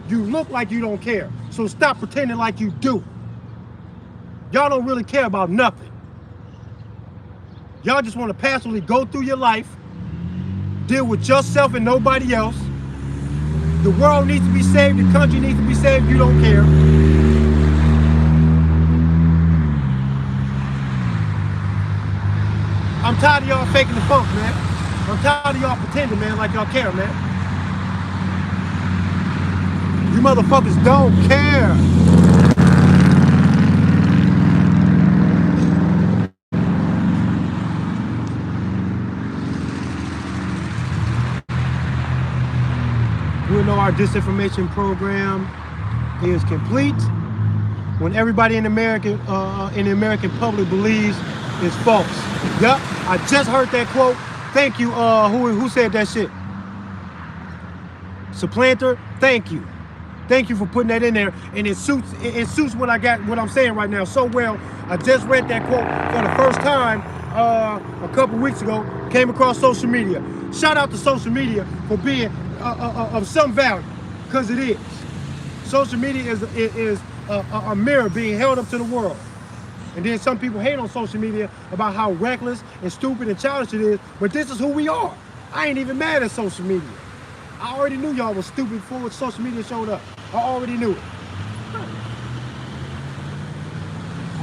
S1: You look like you don't care. So stop pretending like you do. Y'all don't really care about nothing. Y'all just want to passively go through your life, deal with yourself and nobody else. The world needs to be saved, the country needs to be saved, you don't care. I'm tired of y'all faking the funk, man. I'm tired of y'all pretending, man, like y'all care, man. You motherfuckers don't care. We know our disinformation program is complete when everybody in the American public believes it's false. Yup, I just heard that quote. Thank you. Who said that shit? Supplanter. Thank you. Thank you for putting that in there, and it suits what I'm saying right now so well. I just read that quote for the first time a couple weeks ago. Came across social media. Shout out to social media for being of some value, because it is. Social media is a mirror being held up to the world. And then some people hate on social media about how reckless and stupid and childish it is, but this is who we are. I ain't even mad at social media. I already knew y'all was stupid before social media showed up. I already knew it.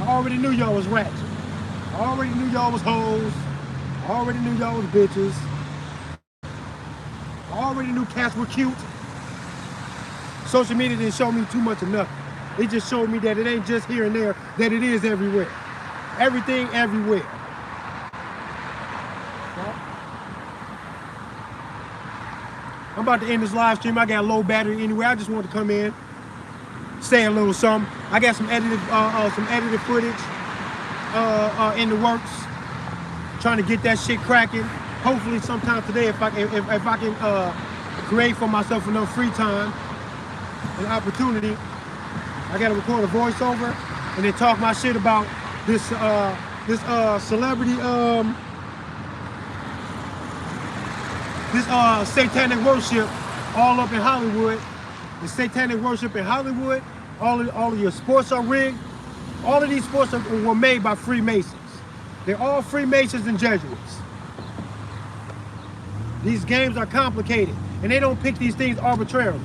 S1: I already knew y'all was ratchet. I already knew y'all was hoes. I already knew y'all was bitches. I already knew cats were cute. Social media didn't show me too much of nothing. It just showed me that it ain't just here and there, that it is everywhere. Everything everywhere. I'm about to end this live stream. I got a low battery anyway. I just wanted to come in, say a little something. I got some edited footage in the works. Trying to get that shit cracking. Hopefully sometime today, if I can create for myself enough free time and opportunity, I gotta record a voiceover and then talk my shit about this celebrity this satanic worship all up in Hollywood. The satanic worship in Hollywood, all of your sports are rigged. All of these sports were made by Freemasons. They're all Freemasons and Jesuits. These games are complicated, and they don't pick these things arbitrarily.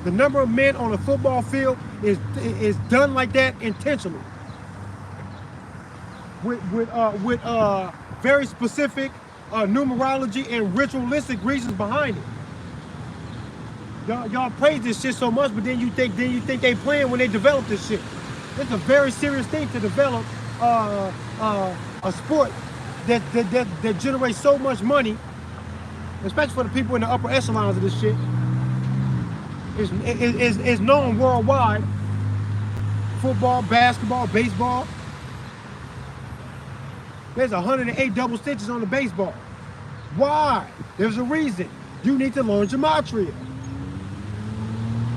S1: The number of men on a football field is done like that intentionally, with very specific numerology and ritualistic reasons behind it. Y'all praise this shit so much, but then you think they playing when they develop this shit. It's a very serious thing to develop a sport that generates so much money, especially for the people in the upper echelons of this shit. Is known worldwide. Football, basketball, baseball. There's 108 double stitches on the baseball. Why? There's a reason. You need to learn gematria.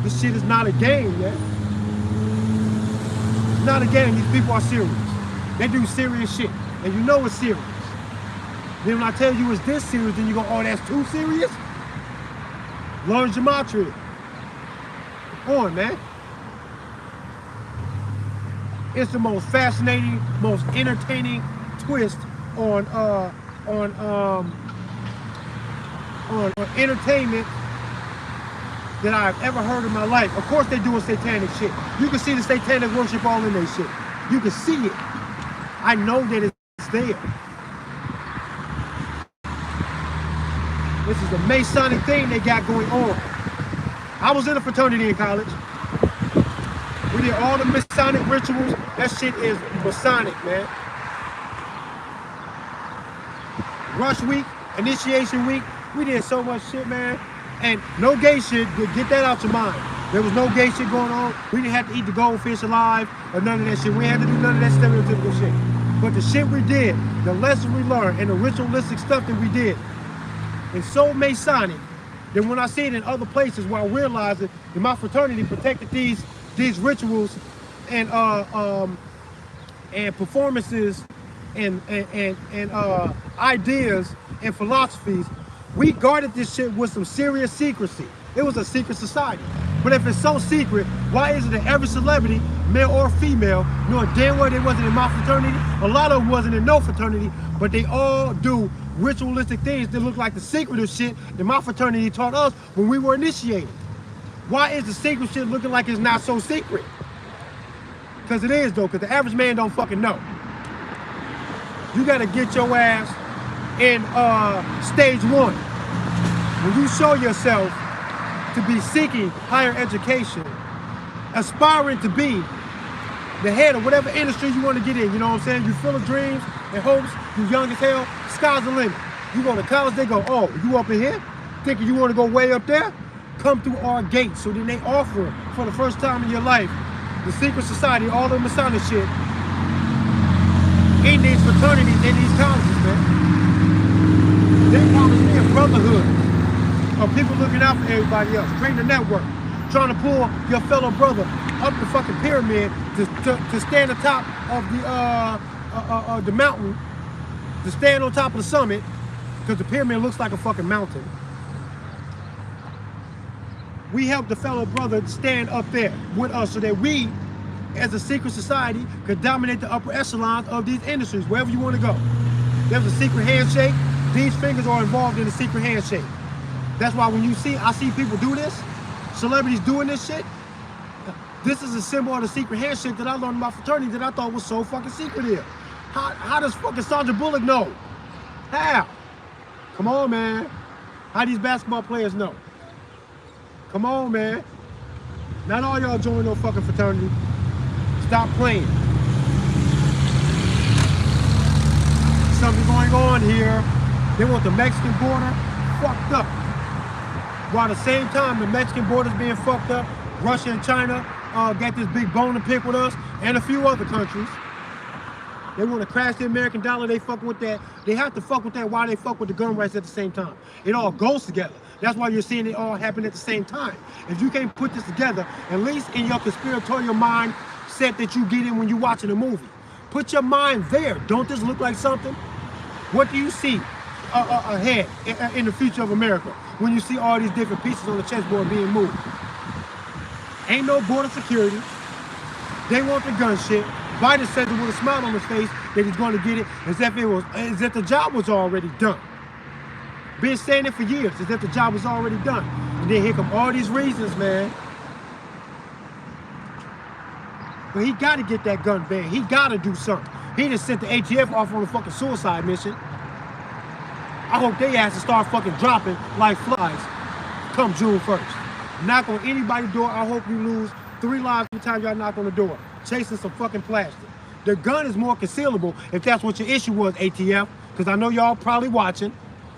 S1: This shit is not a game, man. It's not a game. These people are serious. They do serious shit. And you know it's serious. Then when I tell you it's this serious, then you go, oh, that's too serious? Learn gematria. Come on, man. It's the most fascinating, most entertaining twist on entertainment that I've ever heard in my life. Of course they're doing satanic shit. You can see the satanic worship all in their shit. You can see it. I know that it's there. This is a Masonic thing they got going on. I was in a fraternity in college. We did all the Masonic rituals. That shit is Masonic, man. Rush week, initiation week, we did so much shit, man. And no gay shit, get that out your mind. There was no gay shit going on. We didn't have to eat the goldfish alive or none of that shit. We had to do none of that stereotypical shit. But the shit we did, the lessons we learned, and the ritualistic stuff that we did, is so Masonic that when I see it in other places where I realize that my fraternity protected these rituals and performances and ideas and philosophies, we guarded this shit with some serious secrecy. It was a secret society. But if it's so secret, why is it that every celebrity, male or female, knowing damn well they wasn't in my fraternity, a lot of them wasn't in no fraternity, but they all do ritualistic things that look like the secretive shit that my fraternity taught us when we were initiated? Why is the secret shit looking like it's not so secret? Because it is though, because the average man don't fucking know. You gotta get your ass in stage one. When you show yourself to be seeking higher education, aspiring to be the head of whatever industry you want to get in, you know what I'm saying? You're full of dreams and hopes, you're young as hell, sky's the limit. You go to college, they go, oh, you up in here? Thinking you want to go way up there? Come through our gates. So then they offer, for the first time in your life, the secret society, all the Masonic shit, in these fraternities, in these colleges, man. They promise me a brotherhood of people looking out for everybody else, creating a network, trying to pull your fellow brother up the fucking pyramid to stand on top of the mountain, to stand on top of the summit, because the pyramid looks like a fucking mountain. We help the fellow brother stand up there with us so that we, as a secret society, could dominate the upper echelons of these industries, wherever you want to go. There's a secret handshake. These fingers are involved in a secret handshake. That's why when I see people do this, celebrities doing this shit, this is a symbol of the secret handshake that I learned in my fraternity that I thought was so fucking secretive. How does fucking Sandra Bullock know? How? Come on, man. How these basketball players know? Come on, man. Not all y'all join no fucking fraternity. Stop playing. Something going on here. They want the Mexican border fucked up. While at the same time the Mexican border's being fucked up, Russia and China got this big bone to pick with us and a few other countries. They want to crash the American dollar. They fuck with that. They have to fuck with that while they fuck with the gun rights at the same time. It all goes together. That's why you're seeing it all happen at the same time. If you can't put this together, at least in your conspiratorial mind set that you get in when you're watching a movie, put your mind there. Don't this look like something? What do you see ahead in the future of America when you see all these different pieces on the chessboard being moved? Ain't no border security. They want the gun shit. Biden said it with a smile on his face that he's going to get it as if the job was already done. Been saying it for years, as if the job was already done. And then here come all these reasons, man. But he got to get that gun banned. He got to do something. He just sent the ATF off on a fucking suicide mission. I hope they asses start fucking dropping like flies come June 1st. Knock on anybody's door. I hope you lose 3 lives every time y'all knock on the door. Chasing some fucking plastic. The gun is more concealable if that's what your issue was, ATF, because I know y'all probably watching.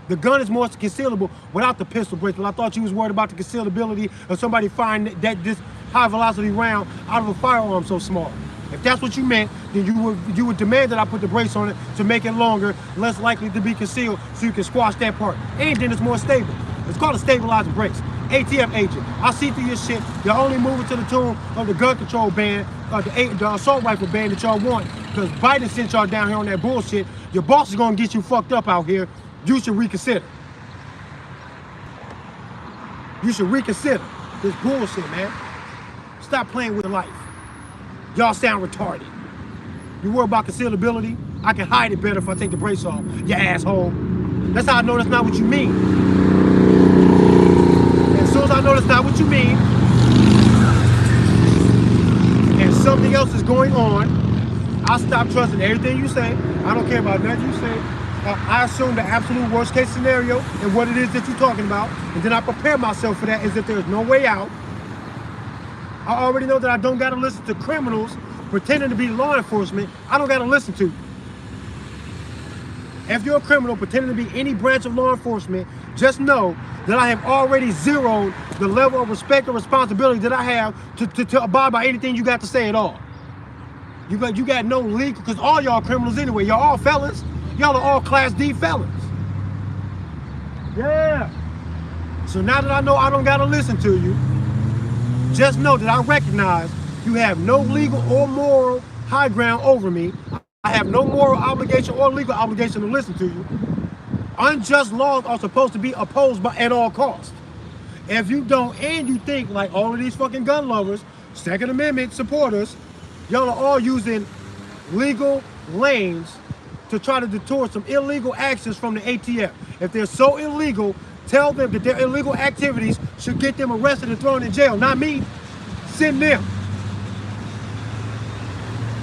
S1: The gun is more concealable without the pistol bracelet. I thought you was worried about the concealability of somebody finding this high velocity round out of a firearm so small. If that's what you meant, then you would demand that I put the brace on it to make it longer, less likely to be concealed, so you can squash that part. And then it's more stable. It's called a stabilizer brace. ATF agent, I see through your shit. You're only moving to the tune of the gun control ban, the assault rifle ban that y'all want, because Biden sent y'all down here on that bullshit. Your boss is gonna get you fucked up out here. You should reconsider. You should reconsider this bullshit, man. Stop playing with life. Y'all sound retarded. You worry about concealability? I can hide it better if I take the brace off, you asshole. That's how I know that's not what you mean. And as soon as I know that's not what you mean, and something else is going on, I stop trusting everything you say. I don't care about nothing you say. I assume the absolute worst case scenario and what it is that you're talking about, and then I prepare myself for that as if there's no way out. I already know that I don't gotta listen to criminals pretending to be law enforcement. I don't gotta listen to you. If you're a criminal pretending to be any branch of law enforcement, just know that I have already zeroed the level of respect and responsibility that I have to abide by anything you got to say at all. You got no legal, because all y'all criminals anyway. Y'all all felons. Y'all are all Class D felons. Yeah. So now that I know I don't gotta listen to you, just know that I recognize you have no legal or moral high ground over me. I have no moral obligation or legal obligation to listen to you. Unjust laws are supposed to be opposed at all costs. If you don't, and you think like all of these fucking gun lovers, Second Amendment supporters, y'all are all using legal lanes to try to detour some illegal actions from the ATF. If they're so illegal, tell them that their illegal activities should get them arrested and thrown in jail. Not me. Send them.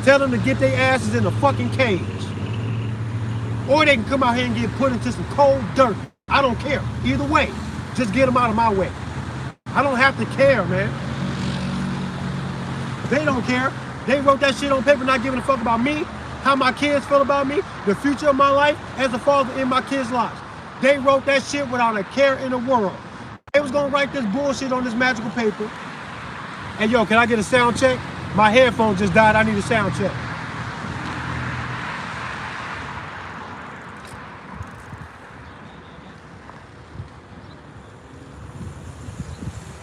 S1: Tell them to get their asses in a fucking cage. Or they can come out here and get put into some cold dirt. I don't care. Either way, just get them out of my way. I don't have to care, man. They don't care. They wrote that shit on paper, not giving a fuck about me, how my kids feel about me, the future of my life as a father in my kids' lives. They wrote that shit without a care in the world. They was gonna write this bullshit on this magical paper. Hey, yo, can I get a sound check? My headphone just died, I need a sound check.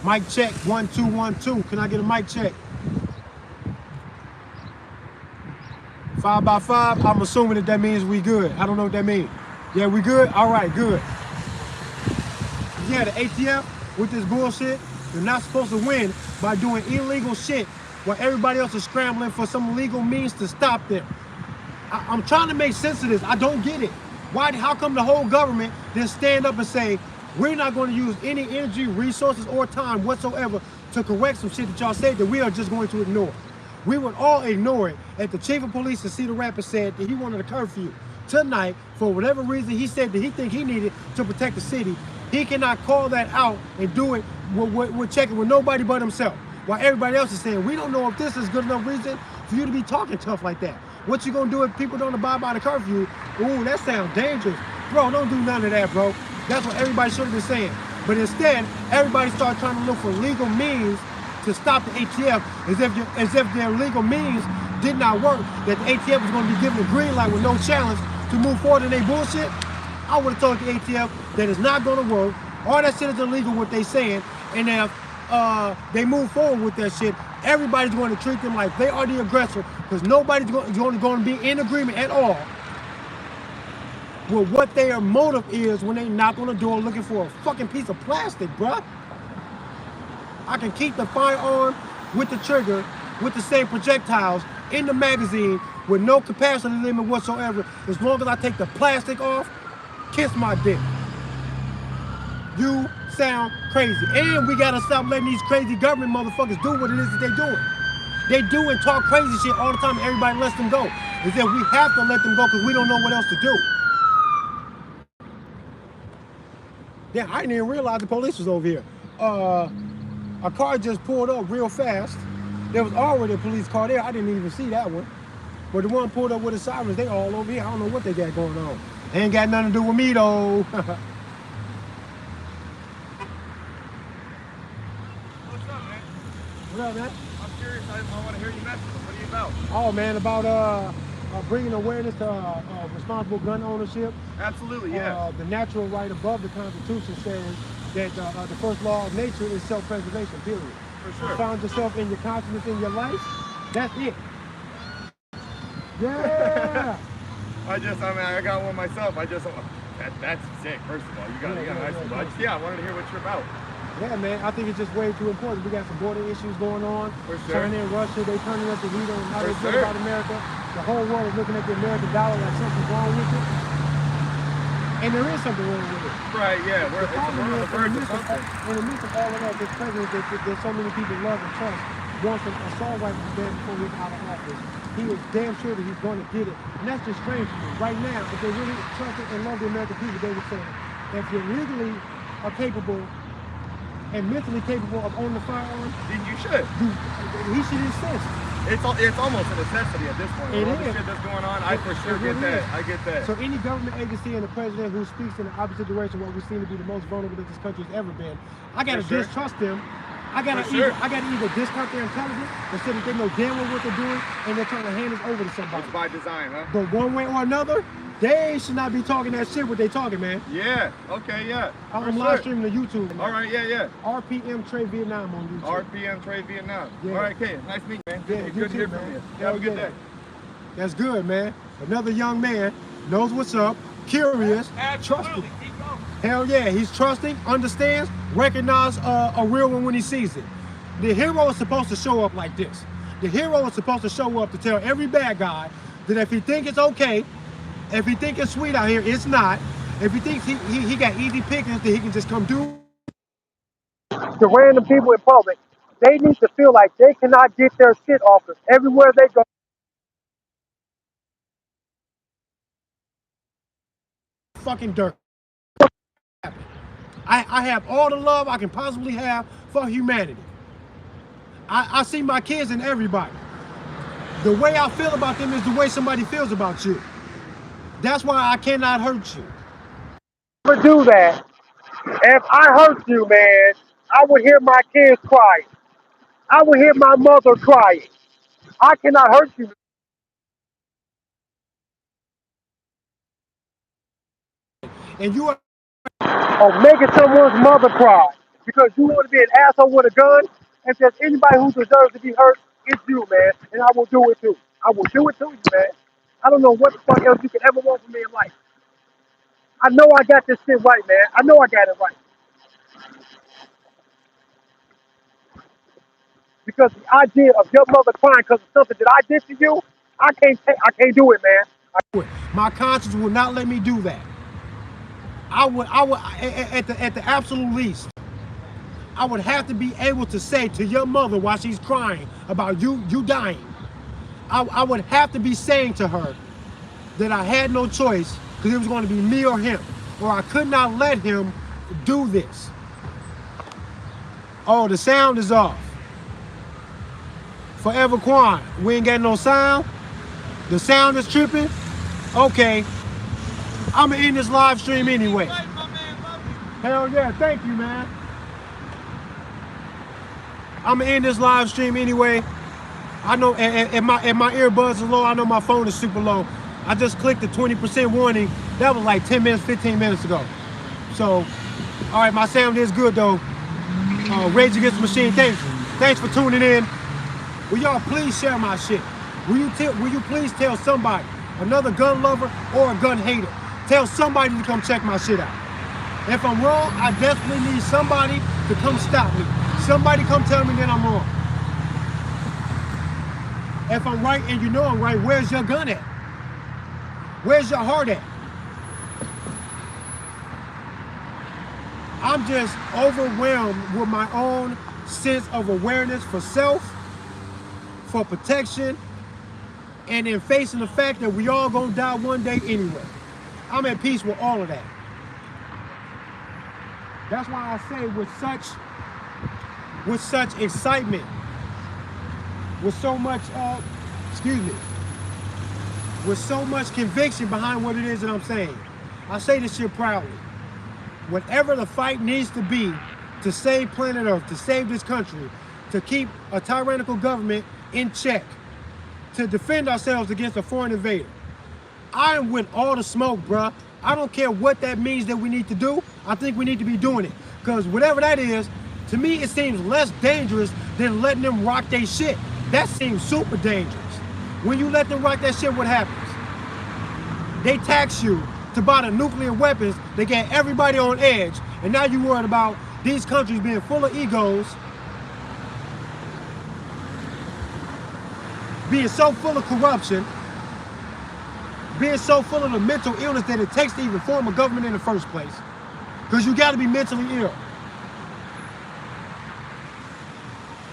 S1: Mic check, 1 2 1 2. Can I get a mic check? 5 by 5. I'm assuming that means we good. I don't know what that means. Yeah, we good? All right, good. Yeah, the ATF with this bullshit, they're not supposed to win by doing illegal shit while everybody else is scrambling for some legal means to stop them. I'm trying to make sense of this. I don't get it. Why? How come the whole government didn't stand up and say, we're not going to use any energy, resources, or time whatsoever to correct some shit that y'all said that we are just going to ignore? We would all ignore it. If the chief of police in Cedar Rapids said that he wanted a curfew tonight, for whatever reason he said that he think he needed to protect the city, he cannot call that out and do it with checking with nobody but himself. while everybody else is saying, we don't know if this is good enough reason for you to be talking tough like that. What you gonna do if people don't abide by the curfew? Ooh, that sounds dangerous. Bro, don't do none of that, bro. That's what everybody should have been saying. But instead, everybody started trying to look for legal means to stop the ATF as if their legal means did not work, that the ATF was going to be given a green light with no challenge to move forward in their bullshit. I would have told the ATF that it's not going to work. All that shit is illegal, what they saying. And if they move forward with that shit, everybody's going to treat them like they are the aggressor, because nobody's going to be in agreement at all with what their motive is when they knock on the door looking for a fucking piece of plastic, bruh. I can keep the firearm with the trigger, with the same projectiles in the magazine with no capacity limit whatsoever, as long as I take the plastic off. Kiss my dick. You sound crazy. And we gotta stop letting these crazy government motherfuckers do what it is that they're doing. They do and talk crazy shit all the time, and everybody lets them go. Is that we have to let them go because we don't know what else to do. Yeah, I didn't even realize the police was over here. A car just pulled up real fast. There was already a police car there. I didn't even see that one. But the one pulled up with the sirens, they all over here. I don't know what they got going on. They ain't got nothing to do with me though.
S3: What's up, man?
S1: What up, man?
S3: I'm curious. I want to hear you message. What are you about?
S1: Oh man, about bringing awareness to responsible gun ownership.
S3: Absolutely, yeah.
S1: The natural right above the Constitution says that the first law of nature is self-preservation, period.
S3: For sure.
S1: You found yourself in your consciousness in your life, that's it. Yeah.
S3: I got one myself. That's sick. First of all, you got a nice one. I wanted to hear what you're about.
S1: Yeah, man, I think it's just way too important. We got some border issues going on.
S3: For sure.
S1: China and Russia, they turning up the heat on how they
S3: For
S1: feel
S3: sure.
S1: about America. The whole world is looking at the American dollar like something's wrong with it. And there is something wrong with it.
S3: Right, yeah.
S1: The
S3: We're on
S1: problem
S3: the
S1: is,
S3: verge of something.
S1: in the midst of all of that, this president that so many people love and trust wants an assault rifle ban before he's out of office. He is damn sure that he's going to get it. And that's just strange to me. Right now, if they really trusted and love the American people, they would say, if you're legally capable and mentally capable of owning a firearm,
S3: Then you should.
S1: he should insist.
S3: It's almost a necessity at this point.
S1: It
S3: With all the
S1: is.
S3: shit that's going on, I for sure
S1: It really
S3: get that.
S1: is.
S3: I get that.
S1: So any government agency and the president who speaks in the opposite direction, what we seem to be the most vulnerable that this country's ever been, I gotta
S3: For sure.
S1: distrust them. I gotta
S3: For sure.
S1: either discount their intelligence or say that they know damn well what they're doing and they're trying to hand us over to somebody.
S3: It's by design, huh?
S1: But one way or another, they should not be talking that shit what they talking, man.
S3: Yeah. Okay, yeah.
S1: I'm
S3: For
S1: live
S3: sure.
S1: streaming to YouTube. Man.
S3: All right, yeah.
S1: RPM Trade Vietnam on YouTube.
S3: RPM Trade Vietnam.
S1: Yeah.
S3: All right, okay. Nice meeting you, man.
S1: Yeah,
S3: Good
S1: you
S3: to hear
S1: too,
S3: from
S1: man.
S3: you.
S1: Hell
S3: Have a good
S1: yeah.
S3: day.
S1: That's good, man. Another young man knows what's up, curious, trusting.
S3: Keep going.
S1: Hell yeah, he's trusting, understands, recognize a real one when he sees it. The hero is supposed to show up like this. The hero is supposed to show up to tell every bad guy that if he think it's okay, if he think it's sweet out here, it's not. If he thinks he got easy pickings that he can just come do. The random people in public, they need to feel like they cannot get their shit off us everywhere they go. Fucking dirt. I have all the love I can possibly have for humanity. I see my kids in everybody. The way I feel about them is the way somebody feels about you. That's why I cannot hurt you. Never do that. If I hurt you, man, I would hear my kids crying. I would hear my mother crying. I cannot hurt you. And you are making someone's mother cry because you want to be an asshole with a gun. If there's anybody who deserves to be hurt, it's you, man. And I will do it too. I will do it to you, man. I don't know what the fuck else you could ever want from me in life. I know I got this shit right, man. I know I got it right. Because the idea of your mother crying because of something that I did to you, I can't do it, man. My conscience will not let me do that. I would at the absolute least, I would have to be able to say to your mother while she's crying about you dying, I would have to be saying to her that I had no choice because it was going to be me or him, or I could not let him do this. Oh, the sound is off. Forever Quan. We ain't got no sound. The sound is tripping. Okay. I'ma end this live stream anyway. Hell yeah, thank you, man. I'ma end this live stream anyway. I know if my earbuds are low, I know my phone is super low. I just clicked the 20% warning. That was like 10 minutes, 15 minutes ago. So, all right, my sound is good though. Rage Against the Machine, thanks for tuning in. Will y'all please share my shit? Will you please tell somebody, another gun lover or a gun hater, tell somebody to come check my shit out. If I'm wrong, I definitely need somebody to come stop me. Somebody come tell me that I'm wrong. If I'm right and you know I'm right, where's your gun at? Where's your heart at? I'm just overwhelmed with my own sense of awareness for self, for protection, and in facing the fact that we all gonna die one day anyway. I'm at peace with all of that. That's why I say with such excitement, with so much, with so much conviction behind what it is that I'm saying. I say this shit proudly. Whatever the fight needs to be to save planet Earth, to save this country, to keep a tyrannical government in check, to defend ourselves against a foreign invader. I am with all the smoke, bruh. I don't care what that means that we need to do. I think we need to be doing it. Because whatever that is, to me, it seems less dangerous than letting them rock their shit. That seems super dangerous. When you let them rock that shit, what happens? They tax you to buy the nuclear weapons. They get everybody on edge. And now you're worried about these countries being full of egos, being so full of corruption, being so full of the mental illness that it takes to even form a government in the first place. Because you got to be mentally ill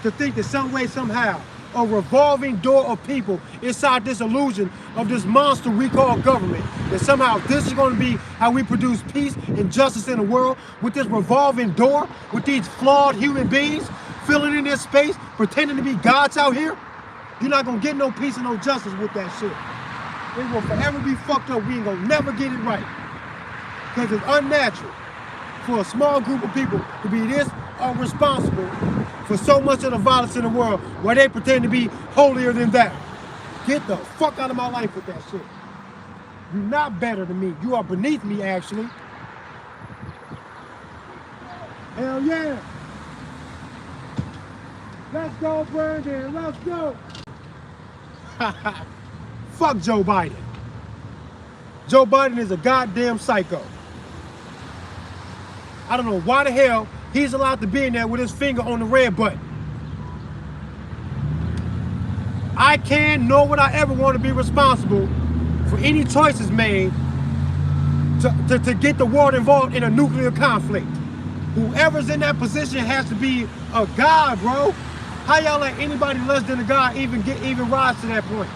S1: to think that some way, somehow, a revolving door of people inside this illusion of this monster we call government, that somehow this is going to be how we produce peace and justice in the world, with this revolving door, with these flawed human beings filling in this space, pretending to be gods out here. You're not going to get no peace and no justice with that shit. It will forever be fucked up. We ain't going to never get it right. Because it's unnatural for a small group of people to be this responsible for so much of the violence in the world, where they pretend to be holier than thou. Get the fuck out of my life with that shit. You're not better than me. You are beneath me, actually. Hell yeah. Let's go, Brandon. Let's go. Fuck Joe Biden. Joe Biden is a goddamn psycho. I don't know why the hell he's allowed to be in there with his finger on the red button. I can, nor would I ever want to be responsible for any choices made to get the world involved in a nuclear conflict. Whoever's in that position has to be a god, bro. How y'all let anybody less than a god even rise to that point?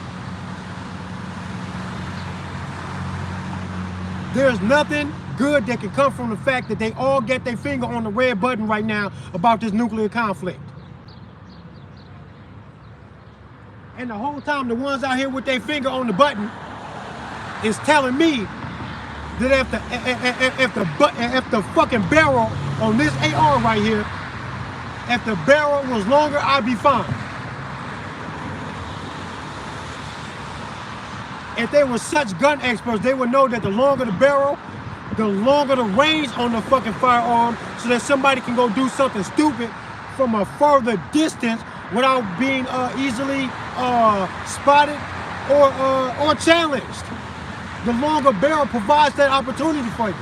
S1: There's nothing good that can come from the fact that they all get their finger on the red button right now about this nuclear conflict. And the whole time, the ones out here with their finger on the button is telling me that if the fucking barrel on this AR right here, if the barrel was longer, I'd be fine. If they were such gun experts, they would know that the longer the barrel, the longer the range on the fucking firearm, so that somebody can go do something stupid from a further distance without being easily spotted or challenged. The longer barrel provides that opportunity for you.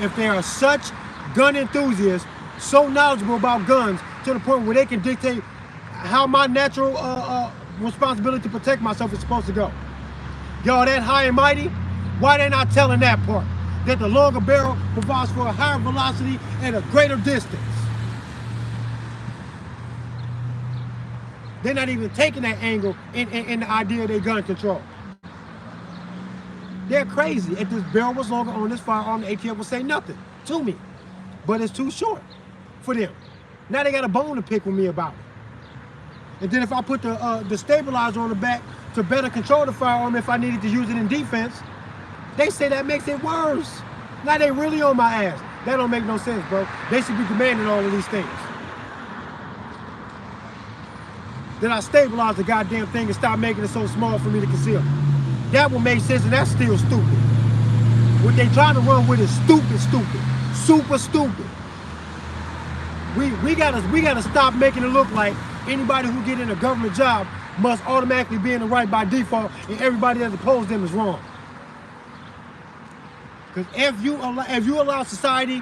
S1: If they are such gun enthusiasts, so knowledgeable about guns, to the point where they can dictate how my natural responsibility to protect myself is supposed to go. Y'all that high and mighty, why they not telling that part? That the longer barrel provides for a higher velocity and a greater distance. They're not even taking that angle in the idea of their gun control. They're crazy. If this barrel was longer on this firearm, the ATF would say nothing to me. But it's too short for them. Now they got a bone to pick with me about it. And then if I put the stabilizer on the back to better control the firearm if I needed to use it in defense, they say that makes it worse. Now they really on my ass. That don't make no sense, bro. They should be demanding all of these things. Then I stabilize the goddamn thing and stop making it so small for me to conceal. That would make sense, and that's still stupid. What they trying to run with is stupid, super stupid. We gotta stop making it look like anybody who get in a government job must automatically be in the right by default, and everybody that opposes them is wrong. Because if you allow society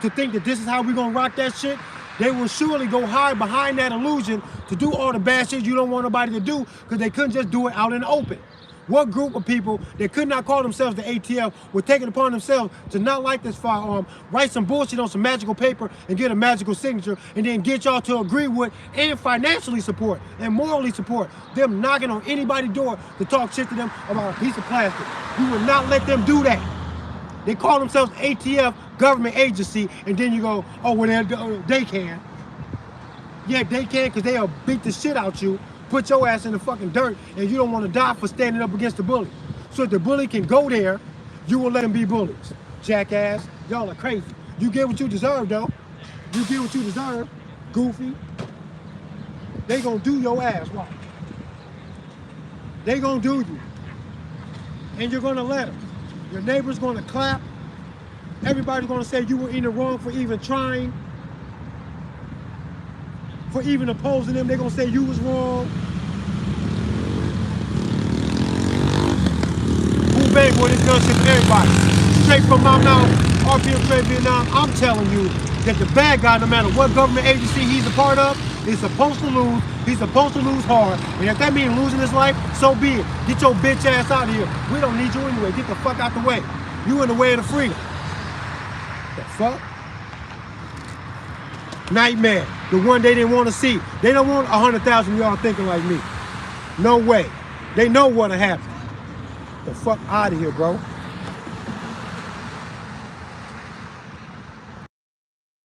S1: to think that this is how we're gonna rock that shit, they will surely go hide behind that illusion to do all the bad shit you don't want nobody to do, because they couldn't just do it out in the open. What group of people that could not call themselves the ATF were taking upon themselves to not like this firearm, write some bullshit on some magical paper and get a magical signature, and then get y'all to agree with and financially support and morally support them knocking on anybody's door to talk shit to them about a piece of plastic? You would not let them do that. They call themselves ATF, government agency, and then you go, oh, well, they can. Yeah, they can, because they'll beat the shit out you, put your ass in the fucking dirt, and you don't want to die for standing up against the bully. So if the bully can go there, you will let them be bullies. Jackass, y'all are crazy. You get what you deserve, though. You get what you deserve, goofy. They gonna do your ass, watch. They gonna do you. And you're gonna let them. Your neighbor's gonna clap. Everybody's gonna say you were in the wrong for even trying. For even opposing them, they're gonna say you was wrong. Who bang with this gun shit for everybody? Straight from my mouth, RPM Trade Vietnam, I'm telling you that the bad guy, no matter what government agency he's a part of, is supposed to lose. He's supposed to lose hard. And if that means losing his life, so be it. Get your bitch ass out of here. We don't need you anyway. Get the fuck out the way. You in the way of the freedom. The fuck? Nightmare. The one they didn't want to see. They don't want 100,000 of y'all thinking like me. No way. They know what'll happen. The fuck out of here, bro.